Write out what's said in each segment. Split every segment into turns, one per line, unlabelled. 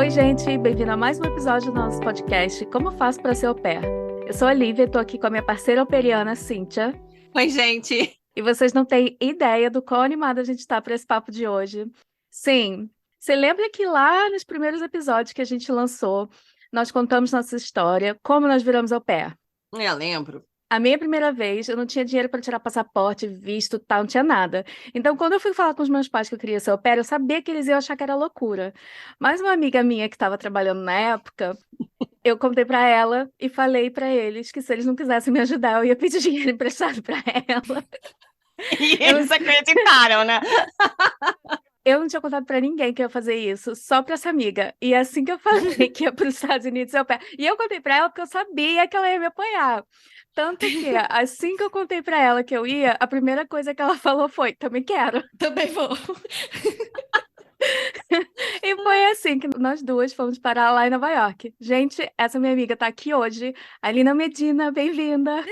Oi, gente, bem-vindo a mais um episódio do nosso podcast Como Faço para Ser Au Pair. Eu sou a Lívia, estou aqui com a minha parceira au-pairiana, Cíntia.
Oi, gente.
E vocês não têm ideia do quão animada a gente está para esse papo de hoje. Sim, você lembra que lá nos primeiros episódios que a gente lançou, nós contamos nossa história, como nós viramos au pair.
Eu lembro.
A minha primeira vez, eu não tinha dinheiro para tirar passaporte, visto, tal, não tinha nada. Então, quando eu fui falar com os meus pais que eu queria ser au pair, eu sabia que eles iam achar que era loucura. Mas uma amiga minha que estava trabalhando na época, eu contei para ela e falei para eles que se eles não quisessem me ajudar, eu ia pedir dinheiro emprestado para ela.
E eles acreditaram, né?
Eu não tinha contado para ninguém que eu ia fazer isso, só para essa amiga. E assim que eu falei que ia para os Estados Unidos, eu pé. E eu contei para ela porque eu sabia que ela ia me apoiar. Tanto que, assim que eu contei para ela que eu ia, a primeira coisa que ela falou foi: também quero.
Também vou.
E foi assim que nós duas fomos parar lá em Nova York. Gente, essa minha amiga tá aqui hoje, Alina Medina, bem-vinda.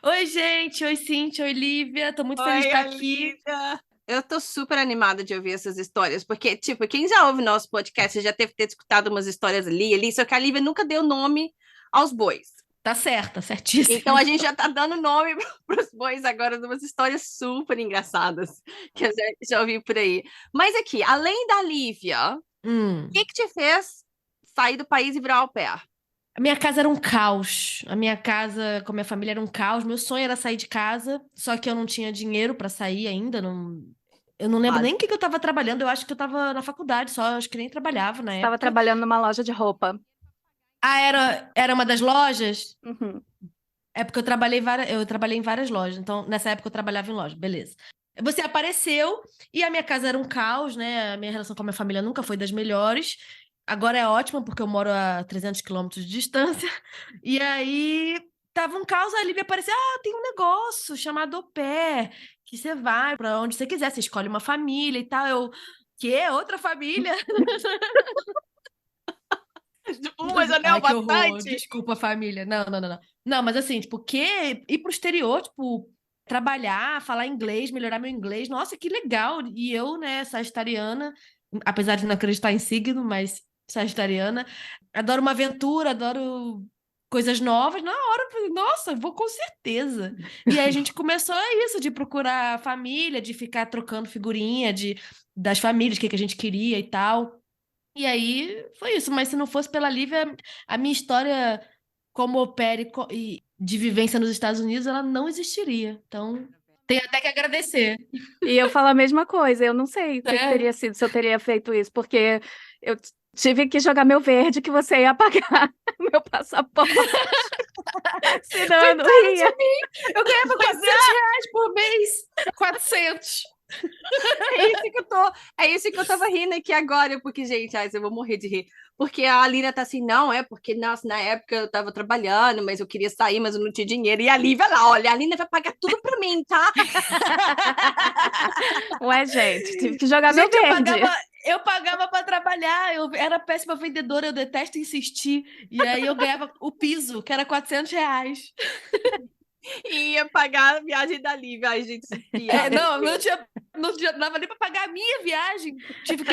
Oi, gente. Oi, Cíntia. Oi, Lívia. Tô muito feliz de
Oi,
estar aqui.
Olivia. Eu tô super animada de ouvir essas histórias, porque, tipo, quem já ouve nosso podcast já deve ter escutado umas histórias ali, só que a Lívia nunca deu nome aos bois.
Tá certa, certíssimo.
Então a gente já tá dando nome pros bois agora de umas histórias super engraçadas que eu já ouvi por aí. Mas aqui, além da Lívia, o que te fez sair do país e virar au pair?
A minha casa era um caos. A minha casa com a minha família era um caos. Meu sonho era sair de casa, só que eu não tinha dinheiro pra sair ainda. Eu não lembro nem o que eu tava trabalhando. Eu acho que eu tava na faculdade só. Acho que nem trabalhava na
Estava
época.
trabalhando numa loja de roupa.
Ah, era uma das lojas?
Uhum.
É porque eu trabalhei em várias lojas, então nessa época eu trabalhava em loja, beleza. Você apareceu e a minha casa era um caos, né? A minha relação com a minha família nunca foi das melhores. Agora é ótima porque eu moro a 300 quilômetros de distância. E aí tava um caos, a Lívia apareceu, tem um negócio chamado au pair, que você vai pra onde você quiser, você escolhe uma família e tal. Quê? Outra família?
Mas eu não
Ai, que horror.
bastante.
Desculpa, família. Não, não, não, não. Não, mas assim, tipo, ir pro exterior, tipo, trabalhar, falar inglês, melhorar meu inglês. Nossa, que legal. E eu, né, sagitariana, apesar de não acreditar em signo, mas sagitariana, adoro uma aventura, adoro coisas novas. Na hora, eu falei, nossa, vou com certeza. E aí a gente começou isso, de procurar família, de ficar trocando figurinha das famílias, o que a gente queria e tal. E aí foi isso, mas se não fosse pela Lívia, a minha história como au pair e de vivência nos Estados Unidos, ela não existiria. Então, tenho até que agradecer.
E eu falo a mesma coisa, eu não sei o que
É.
teria sido se eu teria feito isso, porque eu tive que jogar meu verde que você ia pagar meu passaporte. Senão eu não
Coitada
ia.
de mim! Eu ganhava R$ 400 por mês. 400.
É isso que eu tava rindo aqui agora, porque, gente, eu vou morrer de rir. Porque a Alina tá assim, não, porque nossa, na época eu tava trabalhando, mas eu queria sair, mas eu não tinha dinheiro. E a Lívia lá, olha, a Alina vai pagar tudo pra mim, tá?
Ué, gente, tive que jogar meu
Gente,
verde.
eu pagava pra trabalhar, eu era péssima vendedora, eu detesto insistir. E aí eu ganhava o piso, que era R$ 400.
E ia pagar a viagem da Lívia. Ai, gente, piada.
Não dava nem pra pagar a minha viagem. Tive que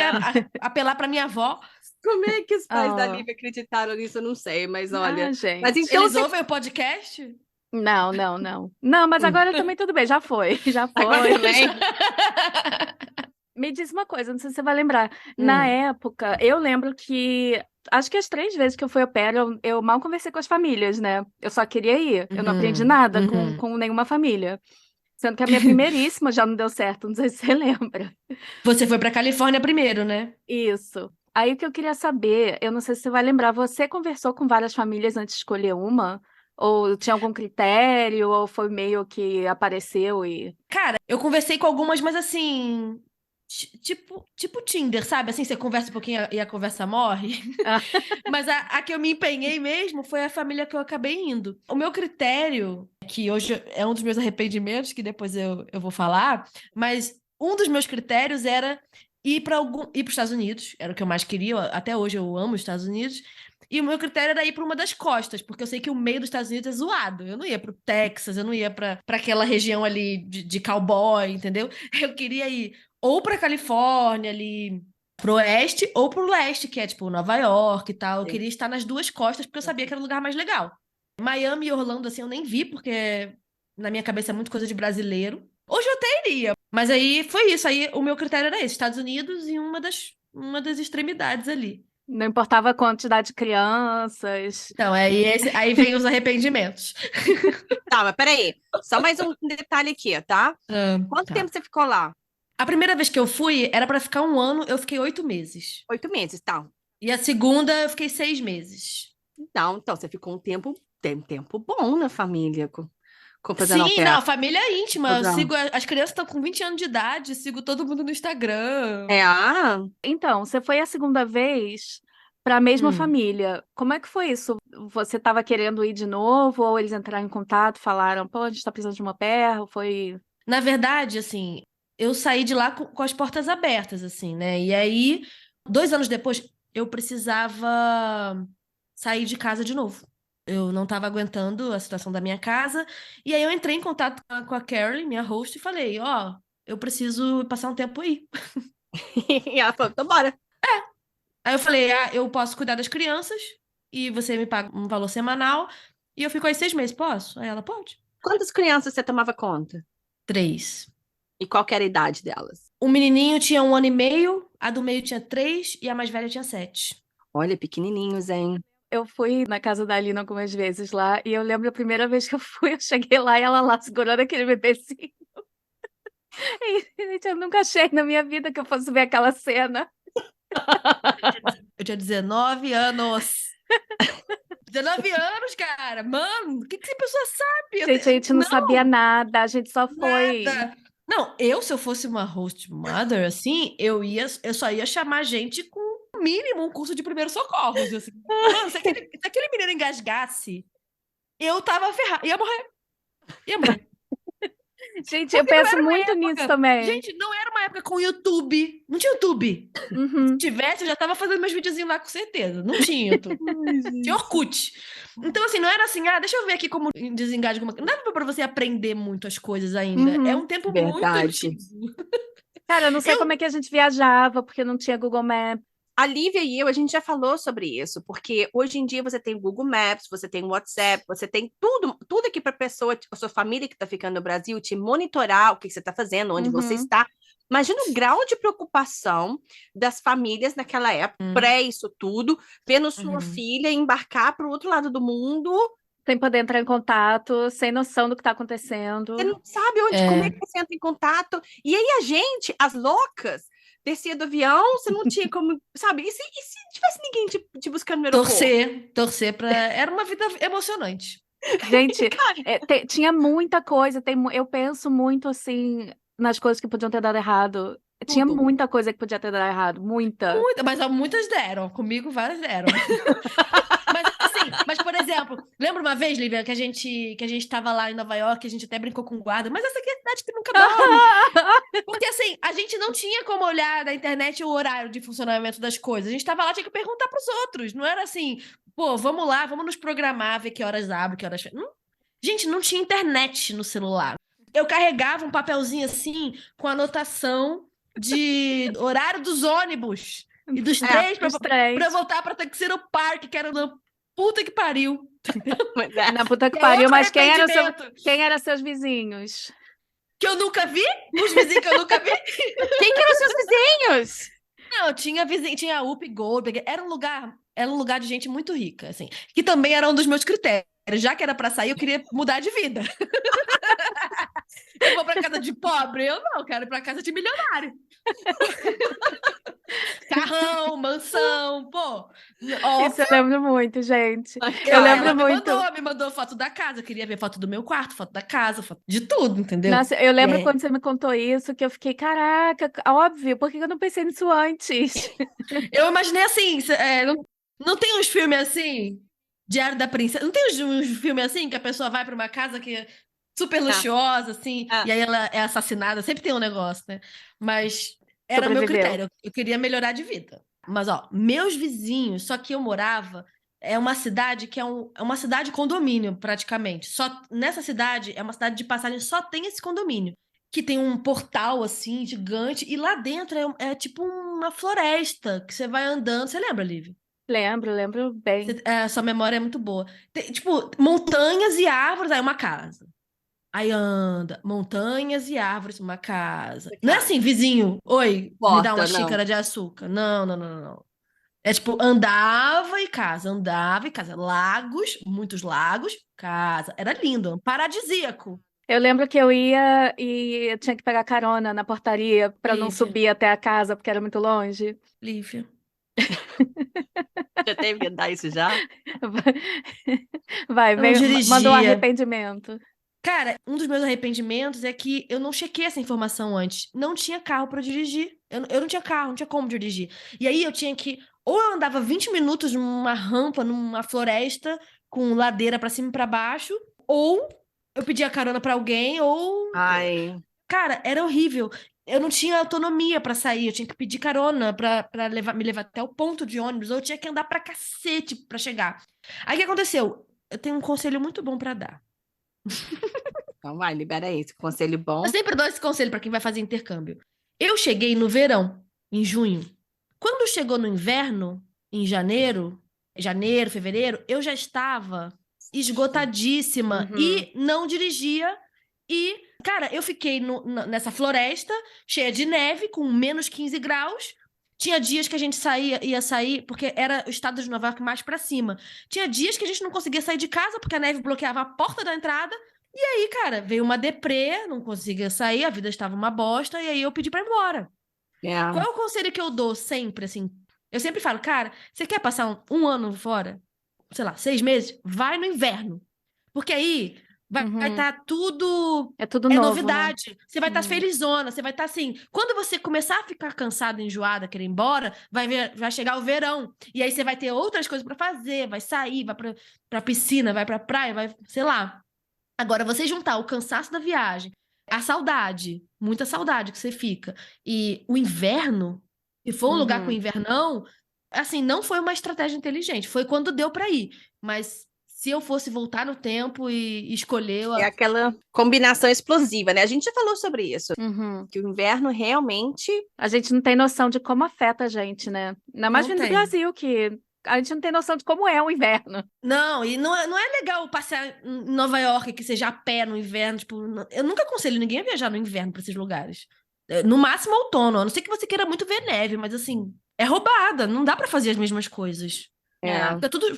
apelar pra minha avó.
Como é que os pais da
Oh.
Lívia acreditaram nisso? Eu não sei, mas olha.
gente.
Mas então
Eles ouvem o podcast?
Não, não, não. Não, mas agora também tudo bem, já foi, já
agora
foi.
também.
Me diz uma coisa, não sei se você vai lembrar. Na época, eu lembro que, acho que as 3 vezes que eu fui au pair, eu mal conversei com as famílias, né? Eu só queria ir. Eu não aprendi nada com nenhuma família. Sendo que a minha primeiríssima já não deu certo, não sei se você lembra.
Você foi pra Califórnia primeiro, né?
Isso. Aí o que eu queria saber, eu não sei se você vai lembrar, você conversou com várias famílias antes de escolher uma? Ou tinha algum critério, ou foi meio que apareceu e...
Cara, eu conversei com algumas, mas assim, tipo Tinder, sabe? Assim, você conversa um pouquinho e a conversa morre. Mas a que eu me empenhei mesmo foi a família que eu acabei indo. O meu critério, que hoje é um dos meus arrependimentos, que depois eu vou falar, mas um dos meus critérios era ir para os Estados Unidos, era o que eu mais queria, até hoje eu amo os Estados Unidos. E o meu critério era ir para uma das costas, porque eu sei que o meio dos Estados Unidos é zoado. Eu não ia pro Texas, eu não ia para aquela região ali de cowboy, entendeu? Eu queria ir ou para Califórnia ali, pro oeste ou pro leste, que é tipo Nova York e tal. Eu
Sim.
queria estar nas duas costas, porque eu sabia que era o lugar mais legal. Miami e Orlando, assim, eu nem vi, porque na minha cabeça é muito coisa de brasileiro. Hoje eu até iria, mas aí foi isso. Aí o meu critério era esse, Estados Unidos e uma das extremidades ali.
Não importava a quantidade de crianças.
Então, aí vem os arrependimentos.
Tá, mas peraí. Só mais um detalhe aqui, tá? Quanto
Tá.
tempo você ficou lá?
A primeira vez que eu fui era pra ficar 1 ano, eu fiquei 8 meses.
8 meses, tá?
E a segunda eu fiquei 6 meses.
Então, você ficou tem tempo bom na família com fazendo au
Sim,
pair.
não, a família é íntima. Eu
Legal.
sigo, as crianças estão com 20 anos de idade, sigo todo mundo no Instagram.
Então, você foi a segunda vez para a mesma
Hum.
família. Como é que foi isso? Você estava querendo ir de novo, ou eles entraram em contato, falaram, pô, a gente está precisando de uma pair, ou foi...
Na verdade, assim, eu saí de lá com as portas abertas, assim, né? E aí, 2 anos depois, eu precisava sair de casa de novo. Eu não estava aguentando a situação da minha casa. E aí eu entrei em contato com a Carolyn, minha host, e falei, ó, eu preciso passar um tempo aí.
E ela falou, então bora.
Aí eu falei, eu posso cuidar das crianças e você me paga um valor semanal e eu fico aí 6 meses, posso? Aí ela, pode.
Quantas crianças você tomava conta?
3.
E qual que era a idade delas?
O menininho tinha 1 ano e meio, a do meio tinha 3 e a mais velha tinha 7.
Olha, pequenininhos, hein?
Eu fui na casa da Alina algumas vezes lá, e eu lembro a primeira vez que eu fui, eu cheguei lá e ela lá segurando aquele bebezinho. E, gente, eu nunca achei na minha vida que eu fosse ver aquela cena.
Eu tinha 19 anos. 19 anos, cara. Mano, o que essa pessoa sabe?
Gente, a gente não sabia nada, a gente só foi.
Nada. Não, se eu fosse uma host mother, assim, eu só ia chamar gente com no mínimo um curso de primeiros socorros. Assim. Mano, se aquele menino engasgasse, eu tava ferrada. Ia morrer. Ia morrer.
Gente, eu penso muito
época.
nisso também.
Gente, não era uma época com YouTube. Não tinha YouTube.
Uhum.
Se tivesse, eu já tava fazendo meus videozinhos lá com certeza. Não tinha YouTube. Tinha Orkut. Então, assim, não era assim, deixa eu ver aqui como desengaja alguma coisa. Não dava pra você aprender muito as coisas ainda.
Uhum.
É um tempo muito
Verdade.
antigo.
Cara, eu não sei como é que a gente viajava, porque não tinha Google Maps.
A Lívia e eu, a gente já falou sobre isso, porque hoje em dia você tem o Google Maps, você tem o WhatsApp, você tem tudo aqui para a sua família que está ficando no Brasil, te monitorar o que você está fazendo, onde você está. Imagina o grau de preocupação das famílias naquela época, pré isso tudo, vendo sua filha embarcar para o outro lado do mundo.
Sem poder entrar em contato, sem noção do que está acontecendo.
Você não sabe como é que você entra em contato. E aí a gente, as loucas, descia do avião, você não tinha como, sabe? E se tivesse ninguém te buscando no aeroporto?
Torcer pra... Era uma vida emocionante.
Gente, tinha muita coisa, eu penso muito, assim, nas coisas que podiam ter dado errado. Tinha muita coisa que podia ter dado errado, muita.
Mas muitas deram, comigo várias deram. Mas, por exemplo, lembra uma vez, Lívia, que a gente tava lá em Nova York, a gente até brincou com o guarda, mas essa aqui é a cidade que nunca dorme. Porque, assim, a gente não tinha como olhar na internet o horário de funcionamento das coisas. A gente tava lá, tinha que perguntar pros outros. Não era assim, pô, vamos lá, vamos nos programar, ver que horas abre, que horas... Gente, não tinha internet no celular. Eu carregava um papelzinho assim, com anotação de horário dos ônibus. E dos trens, pra voltar pra Tuxedo Park, que era na puta que pariu.
Na puta que pariu, mas quem eram seus vizinhos?
Que eu nunca vi? Os vizinhos que eu nunca vi?
Quem que eram seus vizinhos?
Não, tinha vizinho, tinha Whoopi Goldberg. Era um lugar de gente muito rica, assim. Que também era um dos meus critérios. Já que era pra sair, eu queria mudar de vida. Eu vou pra casa de pobre? Eu não, quero ir pra casa de milionário. Carrão, mansão, pô.
Isso eu lembro muito, gente. Eu lembro muito.
Me mandou foto da casa, eu queria ver foto do meu quarto, foto da casa, foto de tudo, entendeu?
Nossa, eu lembro quando você me contou isso, que eu fiquei, caraca, óbvio, por que eu não pensei nisso antes?
Eu imaginei assim, não tem uns filmes assim, Diário da Princesa, não tem uns filmes assim, que a pessoa vai pra uma casa que é super luxuosa, assim, e aí ela é assassinada, sempre tem um negócio, né? Mas era o meu critério, eu queria melhorar de vida. Mas, ó, meus vizinhos, só que eu morava, é uma cidade que é uma cidade condomínio, praticamente. Só nessa cidade, é uma cidade de passagem, só tem esse condomínio. Que tem um portal, assim, gigante, e lá dentro é tipo uma floresta que você vai andando. Você lembra, Lívia?
Lembro bem.
Sua memória é muito boa. Tipo, montanhas e árvores, aí uma casa. Aí anda, montanhas e árvores, uma casa. Não é assim, vizinho, oi, me dá uma
Porta, não.
xícara de açúcar. Não, não, não, não, não. É tipo, andava e casa. Lagos, muitos lagos, casa. Era lindo, paradisíaco.
Eu lembro que eu ia e eu tinha que pegar carona na portaria para não
Lívia,
subir até a casa porque era muito longe.
Lívia.
Já teve que dar isso já?
Vai,
Eu não
manda um
dirigia.
arrependimento.
Cara, um dos meus arrependimentos é que eu não chequei essa informação antes. Não tinha carro pra dirigir. Eu não tinha carro, não tinha como dirigir. E aí eu tinha que. Ou eu andava 20 minutos numa rampa, numa floresta, com ladeira pra cima e pra baixo, ou eu pedia carona pra alguém, ou.
Ai,
Cara, era horrível. Eu não tinha autonomia pra sair, eu tinha que pedir carona pra me levar até o ponto de ônibus, ou eu tinha que andar pra cacete pra chegar. Aí o que aconteceu? Eu tenho um conselho muito bom pra dar.
então vai, libera isso. Conselho bom.
Eu sempre dou esse conselho pra quem vai fazer intercâmbio. Eu cheguei no verão, em junho. Quando chegou no inverno, em janeiro, fevereiro, eu já estava esgotadíssima e não dirigia. E, cara, eu fiquei nessa floresta cheia de neve, com menos 15 graus. Tinha dias que a gente ia sair, porque era o estado de Nova York mais pra cima. Tinha dias que a gente não conseguia sair de casa, porque a neve bloqueava a porta da entrada. E aí, cara, veio uma deprê, não conseguia sair, a vida estava uma bosta, e aí eu pedi pra ir embora. Qual é o conselho que eu dou sempre, assim? Eu sempre falo, cara, você quer passar um ano fora? Sei lá, 6 meses? Vai no inverno. Porque aí vai estar tudo.
É tudo novo, né?
Novidade. Você vai estar felizona, você vai estar assim. Quando você começar a ficar cansada, enjoada, querer ir embora, vai chegar o verão. E aí você vai ter outras coisas pra fazer, vai sair, vai pra piscina, vai pra praia, vai, sei lá. Agora, você juntar o cansaço da viagem, a saudade, muita saudade que você fica, e o inverno, se for um lugar com invernão, assim, não foi uma estratégia inteligente. Foi quando deu pra ir. Mas se eu fosse voltar no tempo e escolher.
É aquela combinação explosiva, né? A gente já falou sobre isso. Que o inverno realmente.
A gente não tem noção de como afeta a gente, né? Ainda mais
Não
vindo do
tem.
Brasil, que a gente não tem noção de como é o inverno.
Não, e não é legal passear em Nova York, que seja a pé no inverno. Tipo, eu nunca aconselho ninguém a viajar no inverno pra esses lugares. No máximo outono, a não ser que você queira muito ver neve, mas assim, é roubada, não dá pra fazer as mesmas coisas.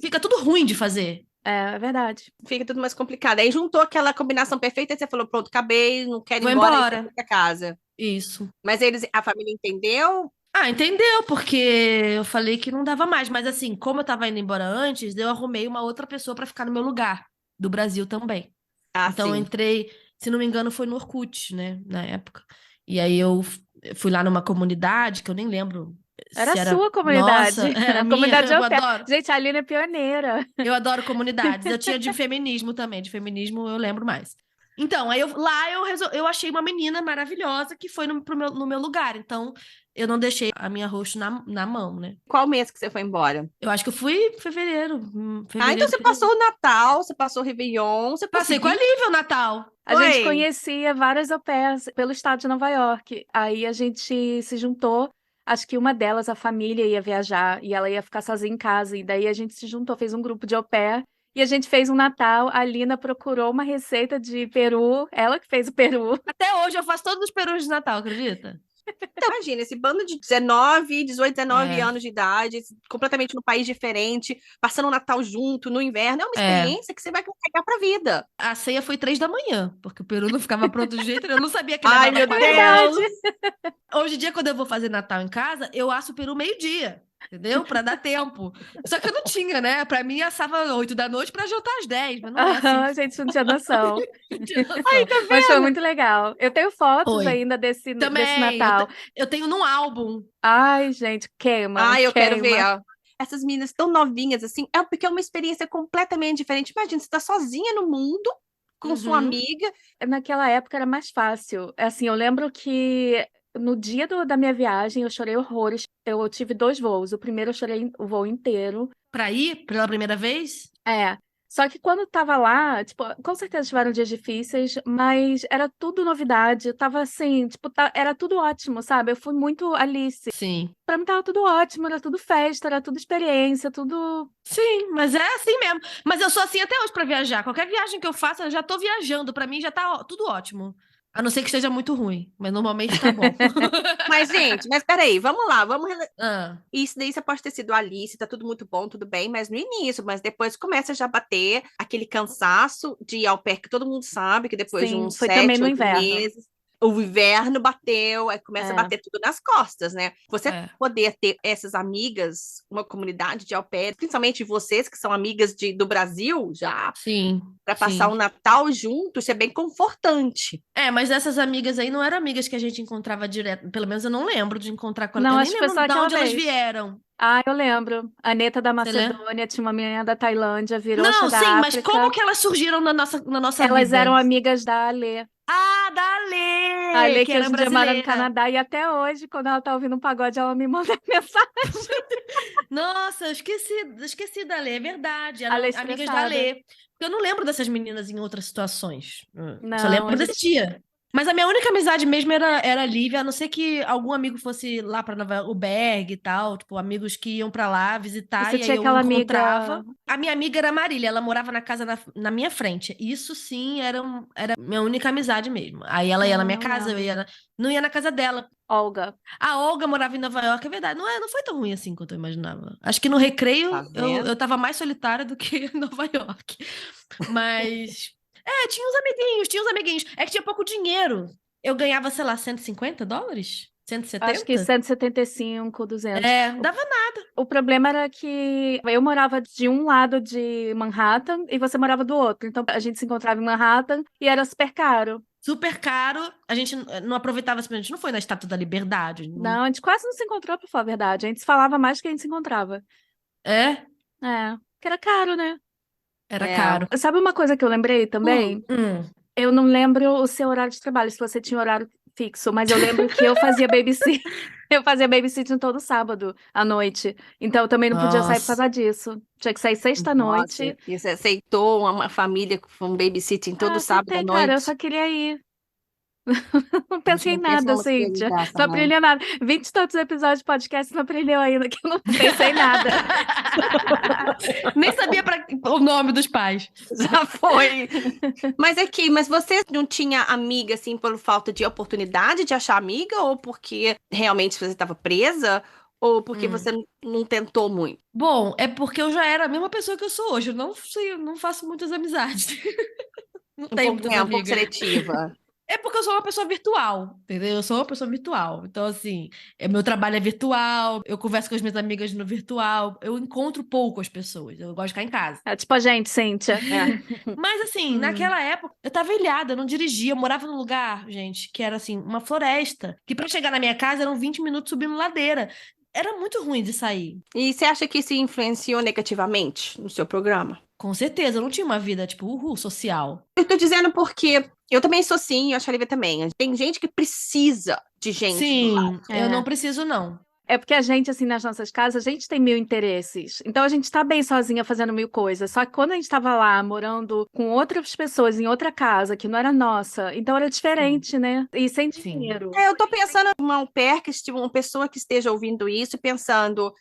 Fica tudo ruim de fazer.
É verdade.
Fica tudo mais complicado. Aí juntou aquela combinação perfeita e você falou: pronto, acabei, não quero ir
Vou
embora,
embora.
e foi pra casa.
Isso.
Mas a família entendeu?
Ah, entendeu, porque eu falei que não dava mais. Mas assim, como eu tava indo embora antes, eu arrumei uma outra pessoa pra ficar no meu lugar, do Brasil também. Então eu
Sim.
entrei, se não me engano, foi no Orkut, né, na época. E aí eu fui lá numa comunidade, que eu nem lembro
Era
se
a
era...
sua comunidade.
Nossa, era
A
minha,
comunidade
eu
au pair.
adoro.
Gente, a Aline é pioneira.
Eu adoro comunidades. Eu tinha de feminismo também, de feminismo eu lembro mais. Então, aí eu achei uma menina maravilhosa que foi no meu lugar. Então, eu não deixei a minha host na mão, né?
Qual mês que você foi embora?
Eu acho que eu fui em fevereiro.
Então você passou o Natal, você passou o Réveillon, você
Passei com a
conseguiu.
Lívia o Natal.
A gente conhecia várias au pairs pelo estado de Nova York. Aí a gente se juntou. Acho que uma delas, a família, ia viajar e ela ia ficar sozinha em casa. E daí a gente se juntou, fez um grupo de au pair. E a gente fez um Natal. A Lina procurou uma receita de peru. Ela que fez o peru.
Até hoje eu faço todos os perus de Natal, acredita?
Então, imagina, esse bando de 18, 19 anos de idade, completamente num país diferente, passando o Natal junto, no inverno, é uma experiência que você vai carregar pra vida.
A ceia foi 3 da manhã, porque o peru não ficava pronto de jeito nenhum. Eu não sabia que
Ai,
levava
meu
4 horas.
Deus!
Hoje em dia, quando eu vou fazer Natal em casa, eu asso o peru meio-dia. Entendeu? Pra dar tempo. Só que eu não tinha, né? Pra mim, assava 8 da noite pra jantar às 10. Mas não é assim.
A gente não tinha noção.
Não tinha noção.
Mas foi muito legal. Eu tenho fotos
Foi.
ainda desse
Também,
Natal.
eu tenho num álbum.
Ai, gente, queima.
Eu quero ver,
queima.
ó. Essas meninas tão novinhas assim, porque é uma experiência completamente diferente. Imagina, você tá sozinha no mundo, com sua amiga.
Naquela época era mais fácil. Assim, eu lembro que no dia da minha viagem eu chorei horrores. Eu tive 2 voos. O primeiro eu chorei o voo inteiro.
Pra ir pela primeira vez?
É. Só que quando tava lá, tipo, com certeza tiveram dias difíceis, mas era tudo novidade. Tava assim, tipo, era tudo ótimo, sabe? Eu fui muito Alice.
Sim.
Pra mim tava tudo ótimo, era tudo festa, era tudo experiência, tudo.
Sim, mas é assim mesmo. Mas eu sou assim até hoje pra viajar. Qualquer viagem que eu faça, eu já tô viajando. Pra mim já tá tudo ótimo. A não ser que esteja muito ruim, mas normalmente tá bom.
Mas, gente, peraí, vamos lá,
Ah,
Isso daí você pode ter sido Alice, tá tudo muito bom, tudo bem, mas no início, mas depois começa já a bater aquele cansaço de ir ao pé, que todo mundo sabe que depois de
Sim,
uns
foi também
7,
no
8
inverno.
meses, o inverno bateu, aí começa a
É,
bater tudo nas costas, né? Você
é.
poder ter essas amigas, uma comunidade de au pair, principalmente vocês que são amigas do Brasil, já
Sim,
para passar
sim.
o Natal juntos, isso é bem confortante.
É, mas essas amigas aí não eram amigas que a gente encontrava direto. Pelo menos eu não lembro de encontrar com elas.
não,
Eu nem
acho que foi
lembro
só
de
aquela
onde elas
vez.
vieram.
Ah, eu lembro. A Neta da
Você lembra?
Macedônia tinha uma menina da Tailândia, virou
Não, sim,
da
mas como
África.
que elas surgiram na nossa
Elas
vida?
eram amigas da Alê.
Ah, da
A
Alê,
Alê,
que
que
era
hoje em dia mora no
brasileira.
Canadá, e até hoje, quando ela tá ouvindo um pagode, ela me manda mensagem.
Nossa, eu esqueci da Alê, é verdade.
A Alê
Eram amigas da
estressada.
Alê. Eu não lembro dessas meninas em outras situações. Só
Não, a
lembro desse
gente.
dia. Mas a minha única amizade mesmo era a Lívia, a não ser que algum amigo fosse lá pra Nova York, o Berg e tal, tipo, amigos que iam pra lá
E
visitar
você
e aí
tinha
eu
aquela amiga.
encontrava. A minha amiga era a Marília, ela morava na casa na minha frente. Isso sim era minha única amizade mesmo. Aí ela ia na
Não,
minha
não
casa,
lembro.
não ia na casa dela.
Olga.
A Olga morava em Nova York, é verdade. Não foi tão ruim assim quanto eu imaginava. Acho que no
Tá
recreio eu
vendo?
tava mais solitária do que em Nova York. Mas. É, tinha uns amiguinhos. É que tinha pouco dinheiro. Eu ganhava, sei lá, US$ 150?
Acho que
170?
175, 200.
É, dava nada.
O problema era que eu morava de um lado de Manhattan e você morava do outro. Então a gente se encontrava em Manhattan e era super caro.
Super caro. A gente não aproveitava, a gente não foi na Estátua da Liberdade.
Não, a gente quase não se encontrou, pra falar a verdade. A gente se falava mais do que a gente se encontrava.
É,
É, que era caro, né?
era
É.
caro.
Sabe uma coisa que eu lembrei
Hum.
também? Eu não lembro o seu horário de trabalho, se você tinha horário fixo, mas eu lembro que eu fazia babysit. Eu fazia babysitting todo sábado à noite. Então eu também não podia sair por
Nossa.
causa disso. Tinha que sair
Nossa,
sexta-noite.
e você aceitou uma família com um babysitting
Ah,
todo sábado à
aceitei, cara. Eu
noite?
só queria ir. Não
A gente
pensei em
não pensa em
nada,
umas coisas
Cíntia.
dessa,
Não
não.
aprendeu nada. 20 e tantos episódios de podcast, não aprendeu ainda, que eu não pensei em nada.
Nem sabia o nome dos pais.
Já foi. Mas você não tinha amiga, assim, por falta de oportunidade de achar amiga? Ou porque realmente você estava presa? Ou porque você não tentou muito?
Bom, é porque eu já era a mesma pessoa que eu sou hoje. Eu não sei, eu não faço muitas amizades. Não tenho muitas
Um pouco
amigas.
seletiva.
É porque eu sou uma pessoa virtual, entendeu? Eu sou uma pessoa virtual. Então, assim, meu trabalho é virtual, eu converso com as minhas amigas no virtual, eu encontro pouco as pessoas. Eu gosto de ficar em casa.
É tipo a gente, Cíntia.
É.
Mas, assim,
Hum.
naquela época, eu tava ilhada, eu não dirigia, eu morava num lugar, gente, que era, assim, uma floresta, que pra chegar na minha casa eram 20 minutos subindo ladeira. Era muito ruim de sair.
E você acha que isso influenciou negativamente no seu programa?
Com certeza, eu não tinha uma vida, tipo, social.
Eu tô dizendo porque eu também sou assim, eu acho que a Lívia também. Tem gente que precisa de gente do lado.
Sim, eu não
É.
preciso, não.
É porque a gente, assim, nas nossas casas, a gente tem mil interesses. Então a gente tá bem sozinha fazendo mil coisas. Só que quando a gente tava lá, morando com outras pessoas em outra casa, que não era nossa, então era
Sim,
diferente, né? E sem
sim.
dinheiro.
Eu tô pensando uma au pair, uma pessoa que esteja ouvindo isso e pensando,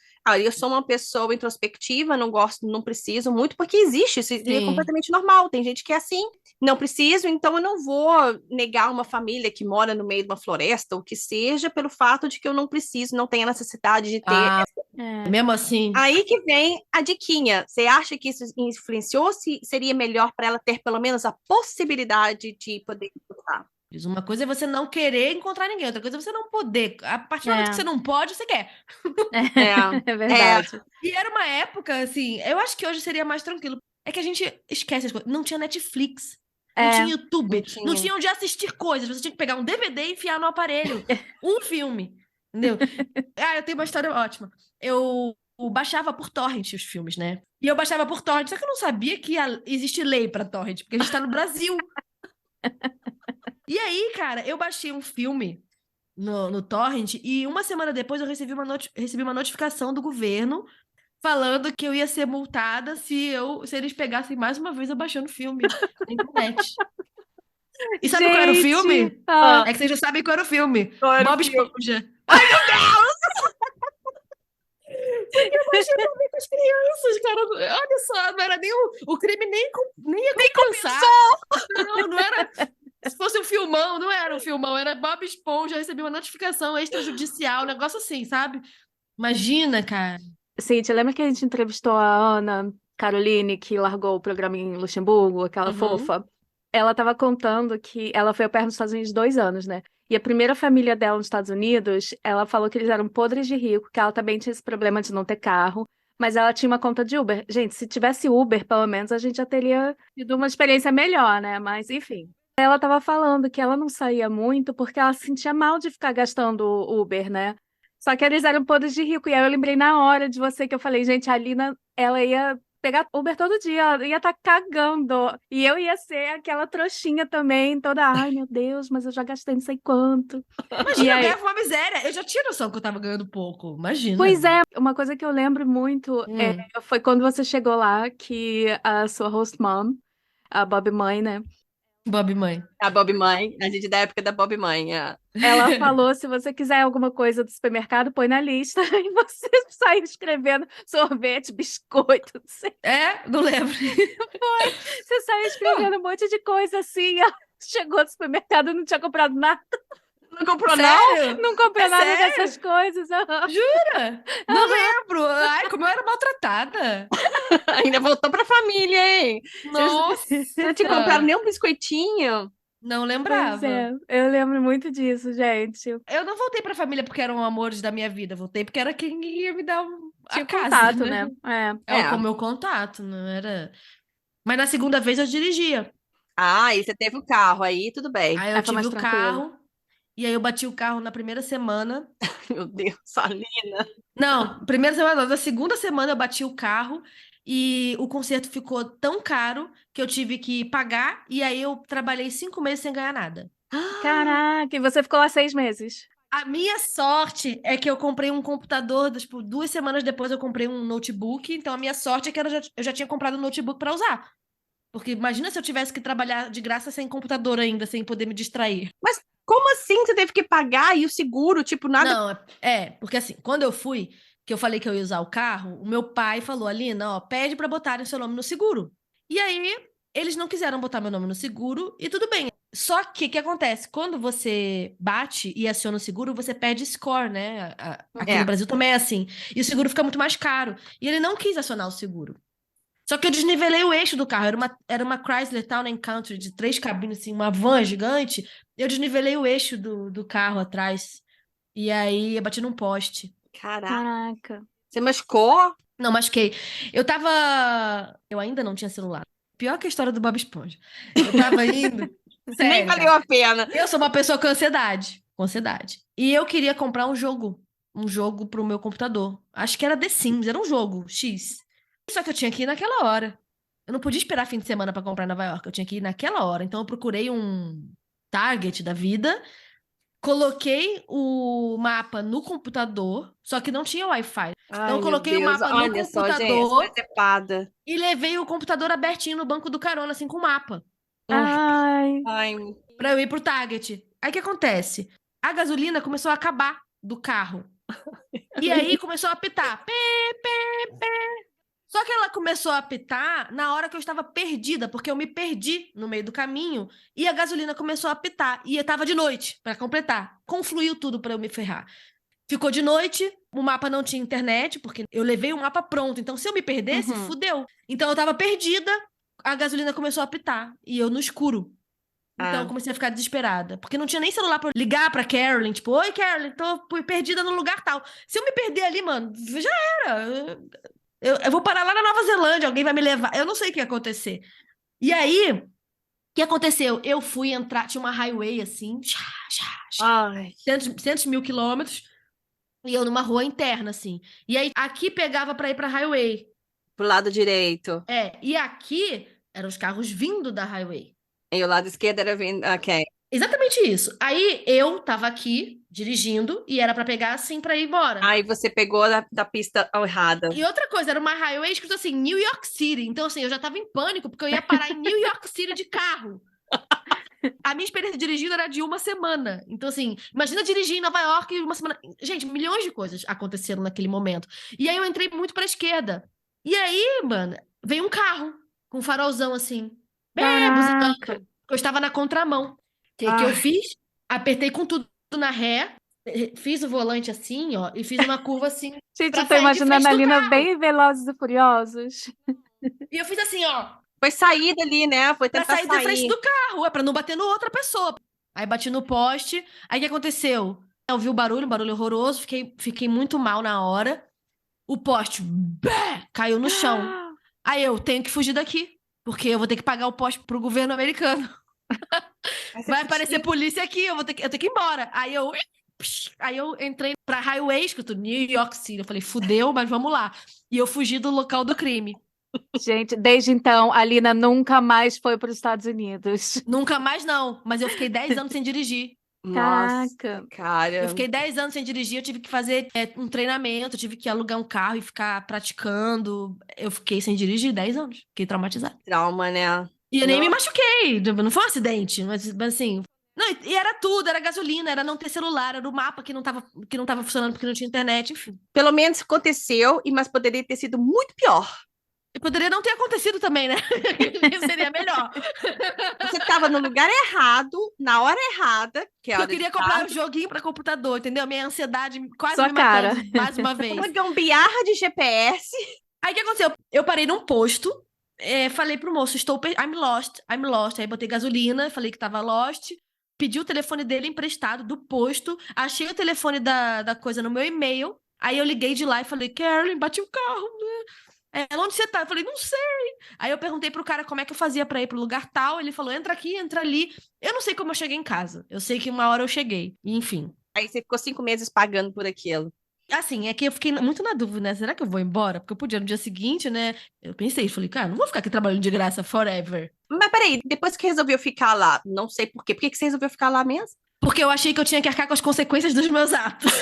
eu sou uma pessoa introspectiva, não gosto, não preciso muito, porque existe, isso é
Sim,
completamente normal. Tem gente que é assim, não preciso, então eu não vou negar uma família que mora no meio de uma floresta, ou que seja, pelo fato de que eu não preciso, não tenho a necessidade de ter.
ah,
É.
mesmo assim,
Aí que vem a diquinha. Você acha que isso influenciou? Se seria melhor para ela ter pelo menos a possibilidade de poder escutar?
uma coisa é você não querer encontrar ninguém, outra coisa é você não poder. A partir do momento que
É,
você não pode, você quer.
é
É,
verdade.
E era uma época, assim, eu acho que hoje seria mais tranquilo. É que a gente esquece as coisas. Não tinha Netflix, não
É,
tinha
não
YouTube, não
tinha.
tinha onde assistir coisas. Você tinha que pegar um DVD e enfiar no aparelho. Um filme, entendeu? Ah, eu tenho uma história ótima. Eu baixava por torrent os filmes, né? E eu baixava por torrent, só que eu não sabia que existe lei pra torrent, porque a gente tá no Brasil. E aí, cara, eu baixei um filme no torrent e uma semana depois eu recebi uma notificação do governo falando que eu ia ser multada se eles pegassem mais uma vez eu baixando filme na internet. E sabe qual era o filme? É que vocês já sabem qual era o filme. Bob Esponja.
Ai, meu Deus!
Porque eu baixei pra ver com as crianças, cara. Olha só, não era nem o crime nem ia compensar. Não era. Se fosse um filmão, não era um filmão, era Bob Esponja. Eu recebi uma notificação extrajudicial, um negócio assim, sabe? Imagina, cara.
Cíntia, lembra que a gente entrevistou a Ana Caroline, que largou o programa em Luxemburgo, aquela fofa? Ela estava contando que ela foi ao pé nos Estados Unidos 2 anos, né? E a primeira família dela nos Estados Unidos, ela falou que eles eram podres de rico, que ela também tinha esse problema de não ter carro, mas ela tinha uma conta de Uber. Gente, se tivesse Uber, pelo menos, a gente já teria tido uma experiência melhor, né? Mas, enfim. Ela estava falando que ela não saía muito porque ela se sentia mal de ficar gastando Uber, né? Só que eles eram podres de rico. E aí eu lembrei na hora de você que eu falei, gente, a Alina, ela ia pegar Uber todo dia, ela ia estar cagando. E eu ia ser aquela trouxinha também, toda, ai meu Deus, mas eu já gastei não sei quanto.
Imagina, eu ganhava uma miséria. Eu já tinha noção que eu tava ganhando pouco. Imagina.
Pois é, uma coisa que eu lembro muito foi quando você chegou lá, que a sua host mom, a Bob Mãe, né?
Bob Mãe.
A Bob Mãe, a gente da época da Bob Mãe.
Ela falou, se você quiser alguma coisa do supermercado, põe na lista. E você sai escrevendo sorvete, biscoito, não sei.
Não lembro.
Foi. Você saiu escrevendo um monte de coisa assim. Ela chegou no supermercado e não tinha comprado nada.
Não comprou,
Sério?
Não comprou nada
sério?
dessas coisas.
Jura? Não lembro. Ai, como eu era maltratada.
Ainda voltou pra família, hein?
Nossa.
Não te compraram nem um biscoitinho?
Não lembrava.
Pois é, eu lembro muito disso, gente.
Eu não voltei pra família porque eram amores da minha vida. Voltei porque era quem ia me dar
Tinha
a casa,
contato,
né?
É.
Com o meu contato, não era... Mas na segunda vez eu dirigia.
Aí você teve o carro, aí tudo bem.
Aí eu tive o carro, e aí eu bati o carro na primeira semana.
Meu Deus, Alina.
Não, primeira semana não, na segunda semana eu bati o carro e o conserto ficou tão caro que eu tive que pagar, e aí eu trabalhei 5 meses sem ganhar nada.
Caraca, e você ficou lá 6 meses.
A minha sorte é que eu comprei um computador, tipo, 2 semanas depois eu comprei um notebook, então a minha sorte é que eu já tinha comprado um notebook para usar. Porque imagina se eu tivesse que trabalhar de graça sem computador ainda, sem poder me distrair.
Mas como assim você teve que pagar e o seguro, tipo, nada?
Não, porque assim, quando eu fui, que eu falei que eu ia usar o carro, o meu pai falou, Alina, ó, pede pra botarem o seu nome no seguro. E aí, eles não quiseram botar meu nome no seguro, e tudo bem. Só que, o que acontece? Quando você bate e aciona o seguro, você perde score, né? Aqui no Brasil também é assim. E o seguro fica muito mais caro. E ele não quis acionar o seguro. Só que eu desnivelei o eixo do carro. Era uma Chrysler Town & Country de 3 cabines, assim, uma van gigante. Eu desnivelei o eixo do carro atrás. E aí eu bati num poste.
Caraca. Você machucou?
Não, machuquei. Eu ainda não tinha celular. Pior que a história do Bob Esponja. Eu tava indo. Sério,
nem valeu a pena.
Eu sou uma pessoa com ansiedade. Com ansiedade. E eu queria comprar um jogo. Um jogo pro meu computador. Acho que era The Sims. Era um jogo X. Só que eu tinha que ir naquela hora. Eu não podia esperar fim de semana pra comprar em Nova York. Eu tinha que ir naquela hora. Então eu procurei um Target da vida, coloquei o mapa no computador, só que não tinha Wi-Fi. Então eu coloquei o mapa no computador e levei o computador abertinho no banco do carona, assim, com o mapa.
Ai.
Pra eu ir pro Target. Aí o que acontece? A gasolina começou a acabar do carro. E aí começou a apitar. Pé, pé, pé. Só que ela começou a apitar na hora que eu estava perdida, porque eu me perdi no meio do caminho e a gasolina começou a apitar. E eu tava de noite, para completar. Confluiu tudo para eu me ferrar. Ficou de noite, o mapa não tinha internet, porque eu levei o mapa pronto. Então, se eu me perdesse, fudeu. Então, eu tava perdida, a gasolina começou a apitar. E eu no escuro. Então, eu comecei a ficar desesperada. Porque não tinha nem celular pra ligar pra Carolyn. Tipo, oi, Carolyn, tô perdida no lugar tal. Se eu me perder ali, mano, já era. Eu vou parar lá na Nova Zelândia, alguém vai me levar. Eu não sei o que ia acontecer. E aí, o que aconteceu? Eu fui entrar, tinha uma highway assim, 100 mil quilômetros, e eu numa rua interna, assim. E aí, aqui pegava pra ir pra highway.
Pro lado direito.
E aqui eram os carros vindo da highway.
E o lado esquerdo era vindo... Ok.
Exatamente isso. Aí eu tava aqui dirigindo e era pra pegar assim pra ir embora.
Aí você pegou da pista errada.
E outra coisa, era uma highway escrito assim, New York City. Então, assim, eu já tava em pânico porque eu ia parar em New York City de carro. A minha experiência dirigindo era de uma semana. Então, assim, imagina dirigir em Nova York em uma semana. Gente, milhões de coisas aconteceram naquele momento. E aí eu entrei muito pra esquerda. E aí, mano, veio um carro com um farolzão assim, bem buzinando.
Caraca.
Eu estava na contramão. O que eu fiz? Apertei com tudo na ré, fiz o volante assim, ó, e fiz uma curva assim
Gente,
pra
eu tô
sair de frente
imaginando a
do
Lina
carro.
bem Velozes e Furiosos.
E eu fiz assim, ó,
Foi sair dali, né? Foi
pra
tentar
sair da frente
sair.
do carro, pra não bater no outra pessoa. Aí bati no poste. Aí o que aconteceu? Eu vi o barulho, um barulho horroroso, fiquei muito mal na hora. O poste caiu no chão. Aí eu tenho que fugir daqui, porque eu vou ter que pagar o poste pro governo americano. Vai aparecer polícia aqui, eu tenho que ir embora. Aí eu entrei pra highway, escrito New York City. Eu falei, fudeu, mas vamos lá. E eu fugi do local do crime.
Gente, desde então, a Lina nunca mais foi para os Estados Unidos.
Nunca mais não, mas eu fiquei 10 anos sem dirigir.
Nossa,
Caraca.
cara.
Eu fiquei 10 anos sem dirigir, eu tive que fazer um treinamento, eu tive que alugar um carro e ficar praticando. Eu fiquei sem dirigir 10 anos, fiquei traumatizada.
Trauma, né?
E eu nem me
Não.
machuquei, não foi um acidente, mas assim. Não, e era tudo, era gasolina, era não ter celular, era o mapa que não tava funcionando porque não tinha internet, enfim.
Pelo menos aconteceu, mas poderia ter sido muito pior.
E poderia não ter acontecido também, né? Seria melhor.
Você estava no lugar errado, na hora errada, que é a
Eu
hora
queria
de
comprar
tarde.
um joguinho pra computador, entendeu? Minha ansiedade quase
Sua
me
cara.
matando mais uma vez.
Uma gambiarra de GPS.
Aí o que aconteceu? Eu parei num posto, falei pro moço, I'm lost, I'm lost. Aí botei gasolina, falei que tava lost, pedi o telefone dele emprestado do posto, achei o telefone da coisa no meu e-mail, aí eu liguei de lá e falei, Carolyn, bati o carro, né? Onde você tá? Eu falei, não sei. Aí eu perguntei pro cara como é que eu fazia pra ir pro lugar tal, ele falou, entra aqui, entra ali. Eu não sei como eu cheguei em casa, eu sei que uma hora eu cheguei, e, enfim.
Aí você ficou 5 meses pagando por aquilo.
Assim, é que eu fiquei muito na dúvida, né? Será que eu vou embora? Porque eu podia no dia seguinte, né? Eu pensei, falei, cara, não vou ficar aqui trabalhando de graça forever.
Mas peraí, depois que resolveu ficar lá, não sei por quê. Por que que você resolveu ficar lá mesmo?
Porque eu achei que eu tinha que arcar com as consequências dos meus atos.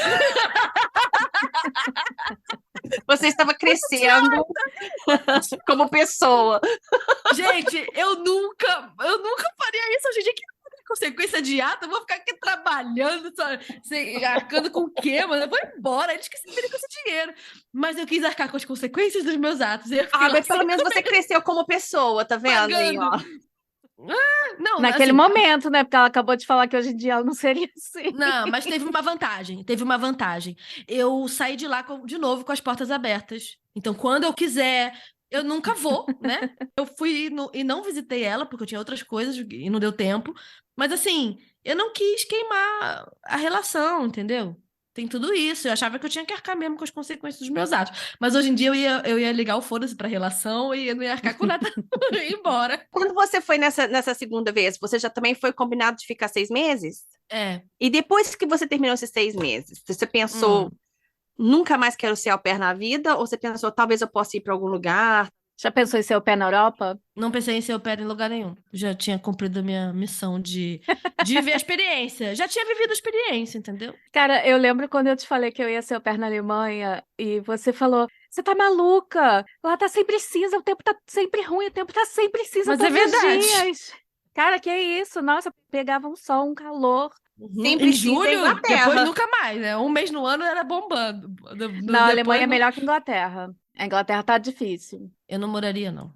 Você estava crescendo como pessoa.
Gente, eu nunca faria isso. Gente, que consequência de ato? Eu vou ficar aqui trabalhando, arcando com o quê, mano? Eu vou embora, eles que se virem com esse dinheiro. Mas eu quis arcar com as consequências dos meus atos. Eu fiquei lá
Mas pelo
5
menos você cresceu como pessoa, tá vendo aí,
pagando.
ó?
Não,
Naquele
assim,
momento, né? Porque ela acabou de falar que hoje em dia ela não seria assim.
Não, mas teve uma vantagem. Teve uma vantagem. Eu saí de lá de novo com as portas abertas. Então, quando eu quiser, eu nunca vou, né? Eu fui e não visitei ela, porque eu tinha outras coisas e não deu tempo. Mas, assim, eu não quis queimar a relação, entendeu? Tem tudo isso. Eu achava que eu tinha que arcar mesmo com as consequências dos meus atos. Mas hoje em dia eu ia ligar o foda-se pra relação e eu não ia arcar com nada e ir embora.
Quando você foi nessa segunda vez, você já também foi combinado de ficar 6 meses?
É.
E depois que você terminou esses 6 meses, você pensou, nunca mais quero ser au pair na vida? Ou você pensou, talvez eu possa ir para algum lugar?
Já pensou em ser o pé na Europa?
Não pensei em ser au pair em lugar nenhum. Já tinha cumprido a minha missão de viver a experiência. Já tinha vivido a experiência, entendeu?
Cara, eu lembro quando eu te falei que eu ia ser au pair na Alemanha e você falou, você tá maluca? Lá tá sempre cinza, o tempo tá sempre ruim, o tempo tá sempre cinza
Mas é
todos os
verdade.
dias. Cara, que isso? Nossa, pegava um sol, um calor.
Sempre
Em
sim,
julho,
Inglaterra.
depois nunca mais, né? Um mês no ano era bombando.
Não, a Alemanha é
Depois,
melhor que a Inglaterra. A Inglaterra tá difícil.
eu não moraria, não.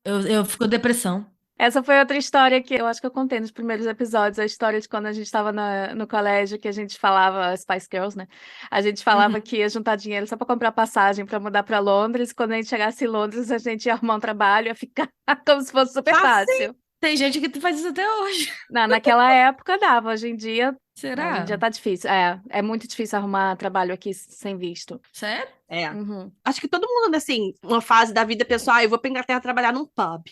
Eu fico com depressão.
Essa foi outra história que eu acho que eu contei nos primeiros episódios, a história de quando a gente estava no colégio, que a gente falava, Spice Girls, né? A gente falava que ia juntar dinheiro só para comprar passagem para mudar para Londres. Quando a gente chegasse em Londres, a gente ia arrumar um trabalho, ia ficar como se fosse super fácil.
Tem gente que faz isso até hoje.
Não, naquela época dava, hoje em dia
Será?
tá difícil. É muito difícil arrumar trabalho aqui sem visto.
Sério?
É.
Uhum.
Acho que todo mundo, assim, uma fase da vida pessoal, eu vou pra Inglaterra trabalhar num pub.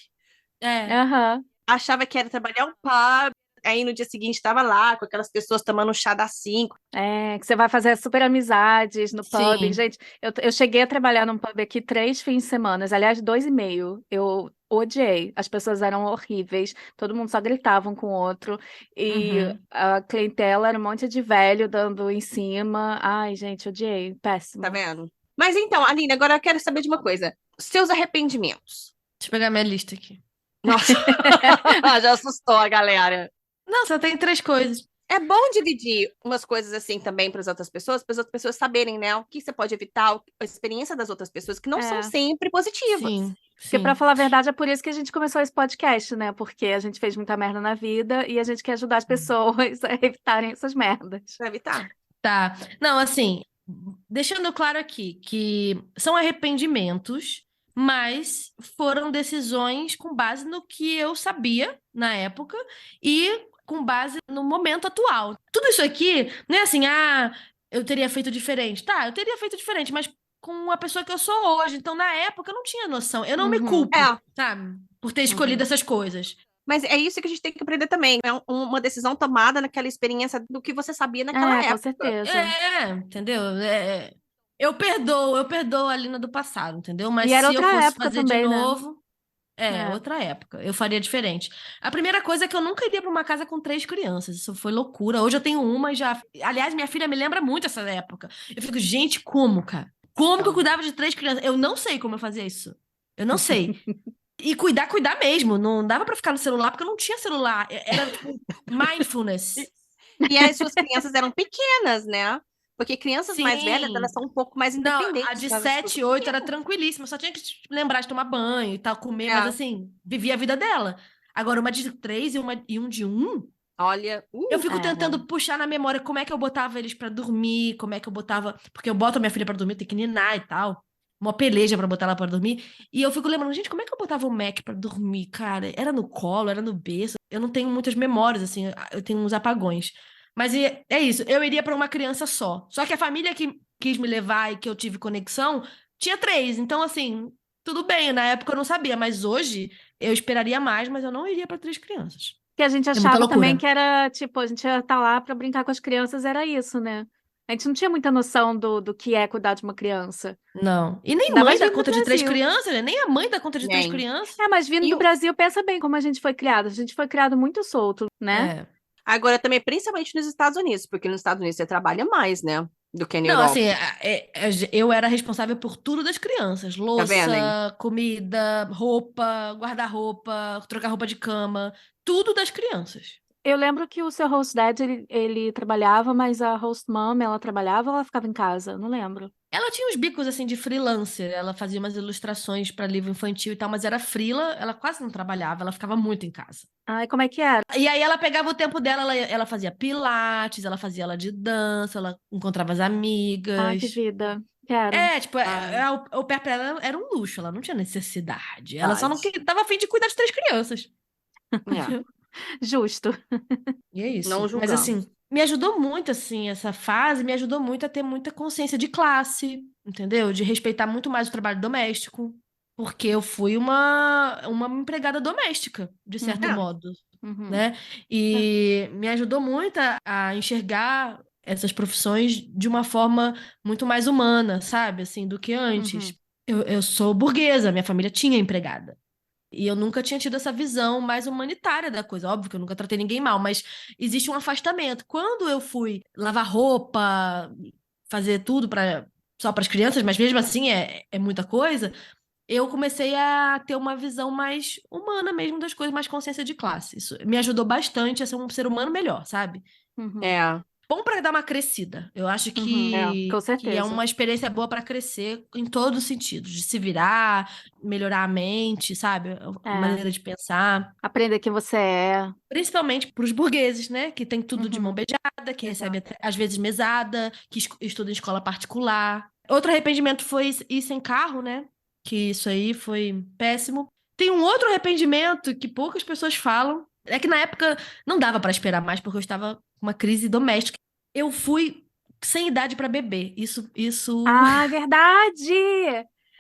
É.
Aham.
Achava que era trabalhar um pub, aí no dia seguinte estava lá com aquelas pessoas tomando chá das 5.
Que você vai fazer super amizades no pub.
Sim.
Gente, eu cheguei a trabalhar num pub aqui 3 fins de semana, aliás, 2 e meio. Eu odiei. As pessoas eram horríveis, todo mundo só gritava um com o outro. E a clientela era um monte de velho dando em cima. Ai, gente, odiei. Péssimo.
Tá vendo? Mas então, Aline, agora eu quero saber de uma coisa. Seus arrependimentos.
Deixa eu pegar minha lista aqui.
Nossa, já assustou a galera.
Não, só tem 3 coisas.
É bom dividir umas coisas assim também para as outras pessoas saberem, né, o que você pode evitar, a experiência das outras pessoas, que não são sempre positivas.
Sim,
Porque, pra falar a verdade, é por isso que a gente começou esse podcast, né? Porque a gente fez muita merda na vida e a gente quer ajudar as pessoas a evitarem essas merdas.
Pra evitar.
Tá. Não, assim, deixando claro aqui que são arrependimentos, mas foram decisões com base no que eu sabia na época e com base no momento atual. Tudo isso aqui não é assim, eu teria feito diferente. Tá, eu teria feito diferente, mas com a pessoa que eu sou hoje. Então, na época, eu não tinha noção. Eu não me culpo, sabe? Por ter escolhido essas coisas.
Mas é isso que a gente tem que aprender também. É uma decisão tomada naquela experiência do que você sabia naquela época.
Com certeza.
Entendeu? Eu perdoo a Lina do passado, entendeu? Mas
E era
se eu
outra
fosse
época
fazer
também,
de
né?
novo, outra época. Eu faria diferente. A primeira coisa é que eu nunca iria pra uma casa com 3 crianças. Isso foi loucura. Hoje eu tenho uma e já. Aliás, minha filha me lembra muito essa época. Eu fico, gente, como, cara? Como que eu cuidava de 3 crianças? Eu não sei como eu fazia isso. Eu não sei. E cuidar mesmo. Não dava pra ficar no celular, porque eu não tinha celular. Era, tipo, mindfulness.
E as suas crianças eram pequenas, né? Porque crianças mais velhas, elas são um pouco mais independentes.
Não, a de 7, 8 era tranquilíssima. Só tinha que lembrar de tomar banho e tal, comer. Mas assim, vivia a vida dela. Agora, uma de 3 e um de 1...
Olha,
eu fico tentando puxar na memória como é que eu botava eles pra dormir, como é que eu botava... Porque eu boto a minha filha pra dormir, tem que ninar e tal. Uma peleja pra botar ela pra dormir. E eu fico lembrando, gente, como é que eu botava o Mac pra dormir, cara? Era no colo, era no berço. Eu não tenho muitas memórias, assim, eu tenho uns apagões. Mas é isso, eu iria pra uma criança só. Só que a família que quis me levar e que eu tive conexão, tinha 3. Então, assim, tudo bem, na época eu não sabia. Mas hoje, eu esperaria mais, mas eu não iria pra 3 crianças.
Que a gente
muita
achava também
loucura.
que era, tipo, a gente ia estar lá pra brincar com as crianças, era isso, né? A gente não tinha muita noção do que é cuidar de uma criança.
Não. E nem
Ainda
mãe
mais
dá
vindo do
conta de 3
Brasil.
crianças, né? Nem a mãe dá conta de 3
Nem.
crianças.
Mas vindo
E
do Brasil, pensa bem como a gente foi criado. A gente foi criado muito solto, né?
Agora também, principalmente nos Estados Unidos, porque nos Estados Unidos você trabalha mais, né? Do que na
Não,
Europa.
assim, eu era responsável por tudo das crianças.
Tá vendo, hein?
Louça, comida, roupa, guarda-roupa, trocar roupa de cama. Tudo das crianças.
Eu lembro que o seu host dad, ele trabalhava, mas a host mom, ela trabalhava ou ela ficava em casa? Não lembro.
Ela tinha uns bicos, assim, de freelancer. Ela fazia umas ilustrações para livro infantil e tal, mas era freela, ela quase não trabalhava, ela ficava muito em casa.
Ai, como é que era?
E aí ela pegava o tempo dela, ela fazia pilates, ela fazia aula de dança, ela encontrava as amigas.
Ai, que vida. Quero.
Tipo, o pé pra ela era um luxo, ela não tinha necessidade. Ela só não
Verdade.
tava a fim de cuidar de 3 crianças.
É,
Justo.
E é isso.
não
Mas
julgamos.
assim, me ajudou muito, assim, essa fase, me ajudou muito a ter muita consciência de classe, entendeu? De respeitar muito mais o trabalho doméstico. Porque eu fui uma empregada doméstica, de certo
Uhum.
modo,
Uhum.
né? E me ajudou muito a enxergar essas profissões de uma forma muito mais humana, sabe? Assim, do que antes. Eu sou burguesa, minha família tinha empregada. E eu nunca tinha tido essa visão mais humanitária da coisa. Óbvio que eu nunca tratei ninguém mal, mas existe um afastamento. Quando eu fui lavar roupa, fazer tudo só para as crianças, mas mesmo assim é muita coisa, eu comecei a ter uma visão mais humana mesmo das coisas, mais consciência de classe. Isso me ajudou bastante a ser um ser humano melhor, sabe?
É.
Bom para dar uma crescida. Eu acho
com
que é
certeza.
uma experiência boa para crescer em todos os sentidos, de se virar, melhorar a mente, sabe? A maneira de pensar.
Aprender quem você é.
Principalmente para os burgueses, né? Que tem tudo de mão beijada, que recebe às vezes mesada, que estuda em escola particular. Outro arrependimento foi ir sem carro, né? Que isso aí foi péssimo. Tem um outro arrependimento que poucas pessoas falam. É que na época não dava para esperar mais, porque eu estava com uma crise doméstica. Eu fui sem idade para beber. Isso.
Ah, verdade!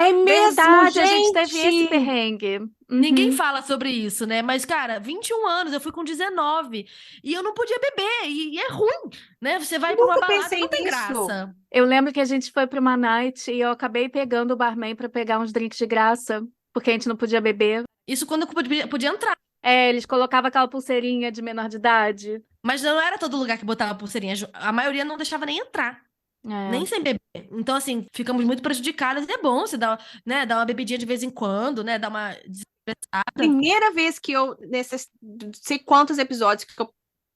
É mesmo,
Verdade, a gente
gente!
teve esse perrengue.
Ninguém
Uhum.
fala sobre isso, né? Mas, cara, 21 anos, eu fui com 19 e eu não podia beber, e é ruim, né? Você vai pra uma
Nunca
balada,
pensei
não tem
nisso.
graça.
Eu lembro que a gente foi para uma night e eu acabei pegando o barman para pegar uns drinks de graça, porque a gente não podia beber.
Isso quando eu podia entrar.
É, eles colocavam aquela pulseirinha de menor de idade.
Mas não era todo lugar que botava pulseirinha. A maioria não deixava nem entrar,
É.
nem sem beber. Então, assim, ficamos muito prejudicadas. E é bom você dar, né, dar uma bebidinha de vez em quando, né? Dar uma desestressada.
Primeira vez que eu, nesses não sei quantos episódios, que eu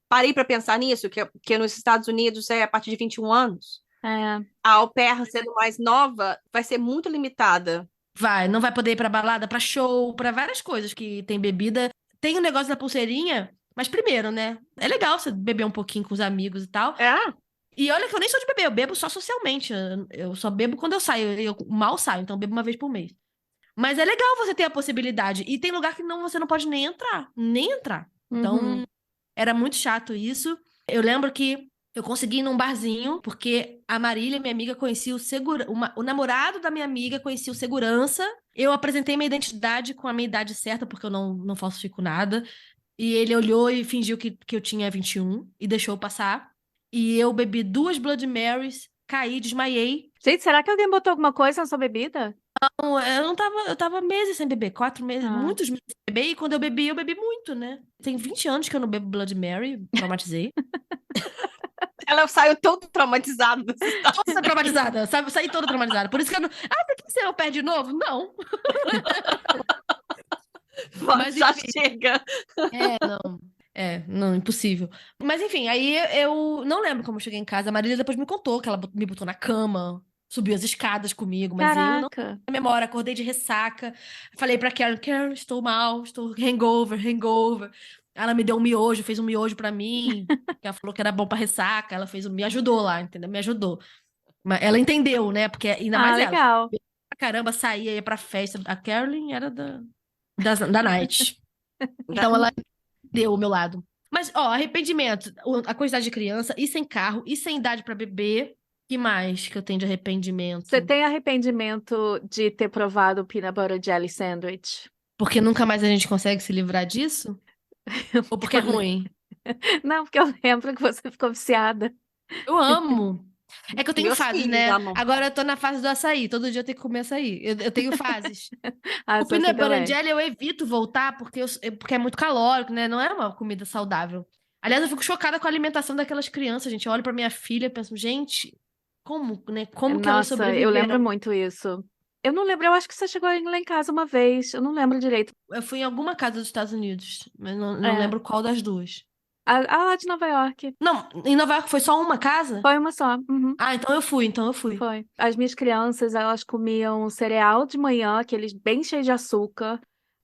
parei pra pensar nisso, que nos Estados Unidos é a partir de 21 anos.
É.
A au pair sendo mais nova vai ser muito limitada.
Não vai poder ir pra balada, pra show, pra várias coisas que tem bebida. Tem o negócio da pulseirinha, mas primeiro, né? É legal você beber um pouquinho com os amigos e tal.
É?
E olha que eu nem sou de beber, eu bebo só socialmente. Eu só bebo quando eu saio. Eu mal saio, então eu bebo uma vez por mês. Mas é legal você ter a possibilidade. E tem lugar que você não pode nem entrar. Nem entrar. Então,
Uhum.
era muito chato isso. Eu lembro que eu consegui ir num barzinho, porque a Marília, minha amiga, conhecia o namorado da minha amiga conhecia o segurança. Eu apresentei minha identidade com a minha idade certa, porque eu não falsifico nada. E ele olhou e fingiu que eu tinha 21 e deixou eu passar. E eu bebi 2 Blood Marys, caí, desmaiei.
Gente, será que alguém botou alguma coisa na sua bebida?
Não, eu tava meses sem beber, 4 meses,
Ah.
muitos meses sem beber, e quando eu bebi muito, né? Tem 20 anos que eu não bebo Blood Mary, traumatizei.
Ela saiu toda traumatizada dessa história.
Toda traumatizada, sabe? Saí toda traumatizada. Por isso que eu não. Ah, você quer ser au pair de novo? Não. Mas
Já
enfim.
chega.
Não. Não, impossível. Mas enfim, aí eu não lembro como eu cheguei em casa. A Marília depois me contou que ela me botou na cama, subiu as escadas comigo, mas eu não
Caraca.
tenho memória, acordei de ressaca. Falei pra Karen, estou mal, estou hangover. Ela me deu um miojo, fez um miojo pra mim, que ela falou que era bom pra ressaca, me ajudou lá, entendeu? Me ajudou. Mas ela entendeu, né? Porque ainda
Ah,
mais ela.
legal.
Pra caramba, saía, ia pra festa. A Carolyn era da night. Então ela deu o meu lado. Mas, ó, arrependimento. A quantidade de criança, e sem carro, e sem idade pra beber. Que mais que eu tenho de
Você
arrependimento?
tem arrependimento de ter provado o peanut butter jelly sandwich?
Porque nunca mais a gente consegue se livrar disso? Ou porque é ruim?
Não, porque eu lembro que você ficou viciada.
Eu amo. É que eu tenho
Meus
fases,
filhos
né?
amam.
Agora eu tô na fase do açaí. Todo dia eu tenho que comer açaí. Eu tenho fases.
Ah,
O
sou assim
peanut butter and
também.
jelly eu evito voltar porque é muito calórico, né? Não é uma comida saudável. Aliás, eu fico chocada com a alimentação daquelas crianças, gente. Eu olho pra minha filha e penso, gente, como, né? Como que elas
Nossa, eu lembro
sobreviveram?
muito isso. Eu não lembro, eu acho que você chegou aí lá em casa uma vez. Eu não lembro direito.
Eu fui em alguma casa dos Estados Unidos, mas não
É,
lembro qual das duas.
a lá de Nova York.
Não, em Nova York foi só uma casa?
Foi uma só. Uhum.
Ah, então eu fui.
Foi. As minhas crianças, elas comiam cereal de manhã, aqueles bem cheios de açúcar.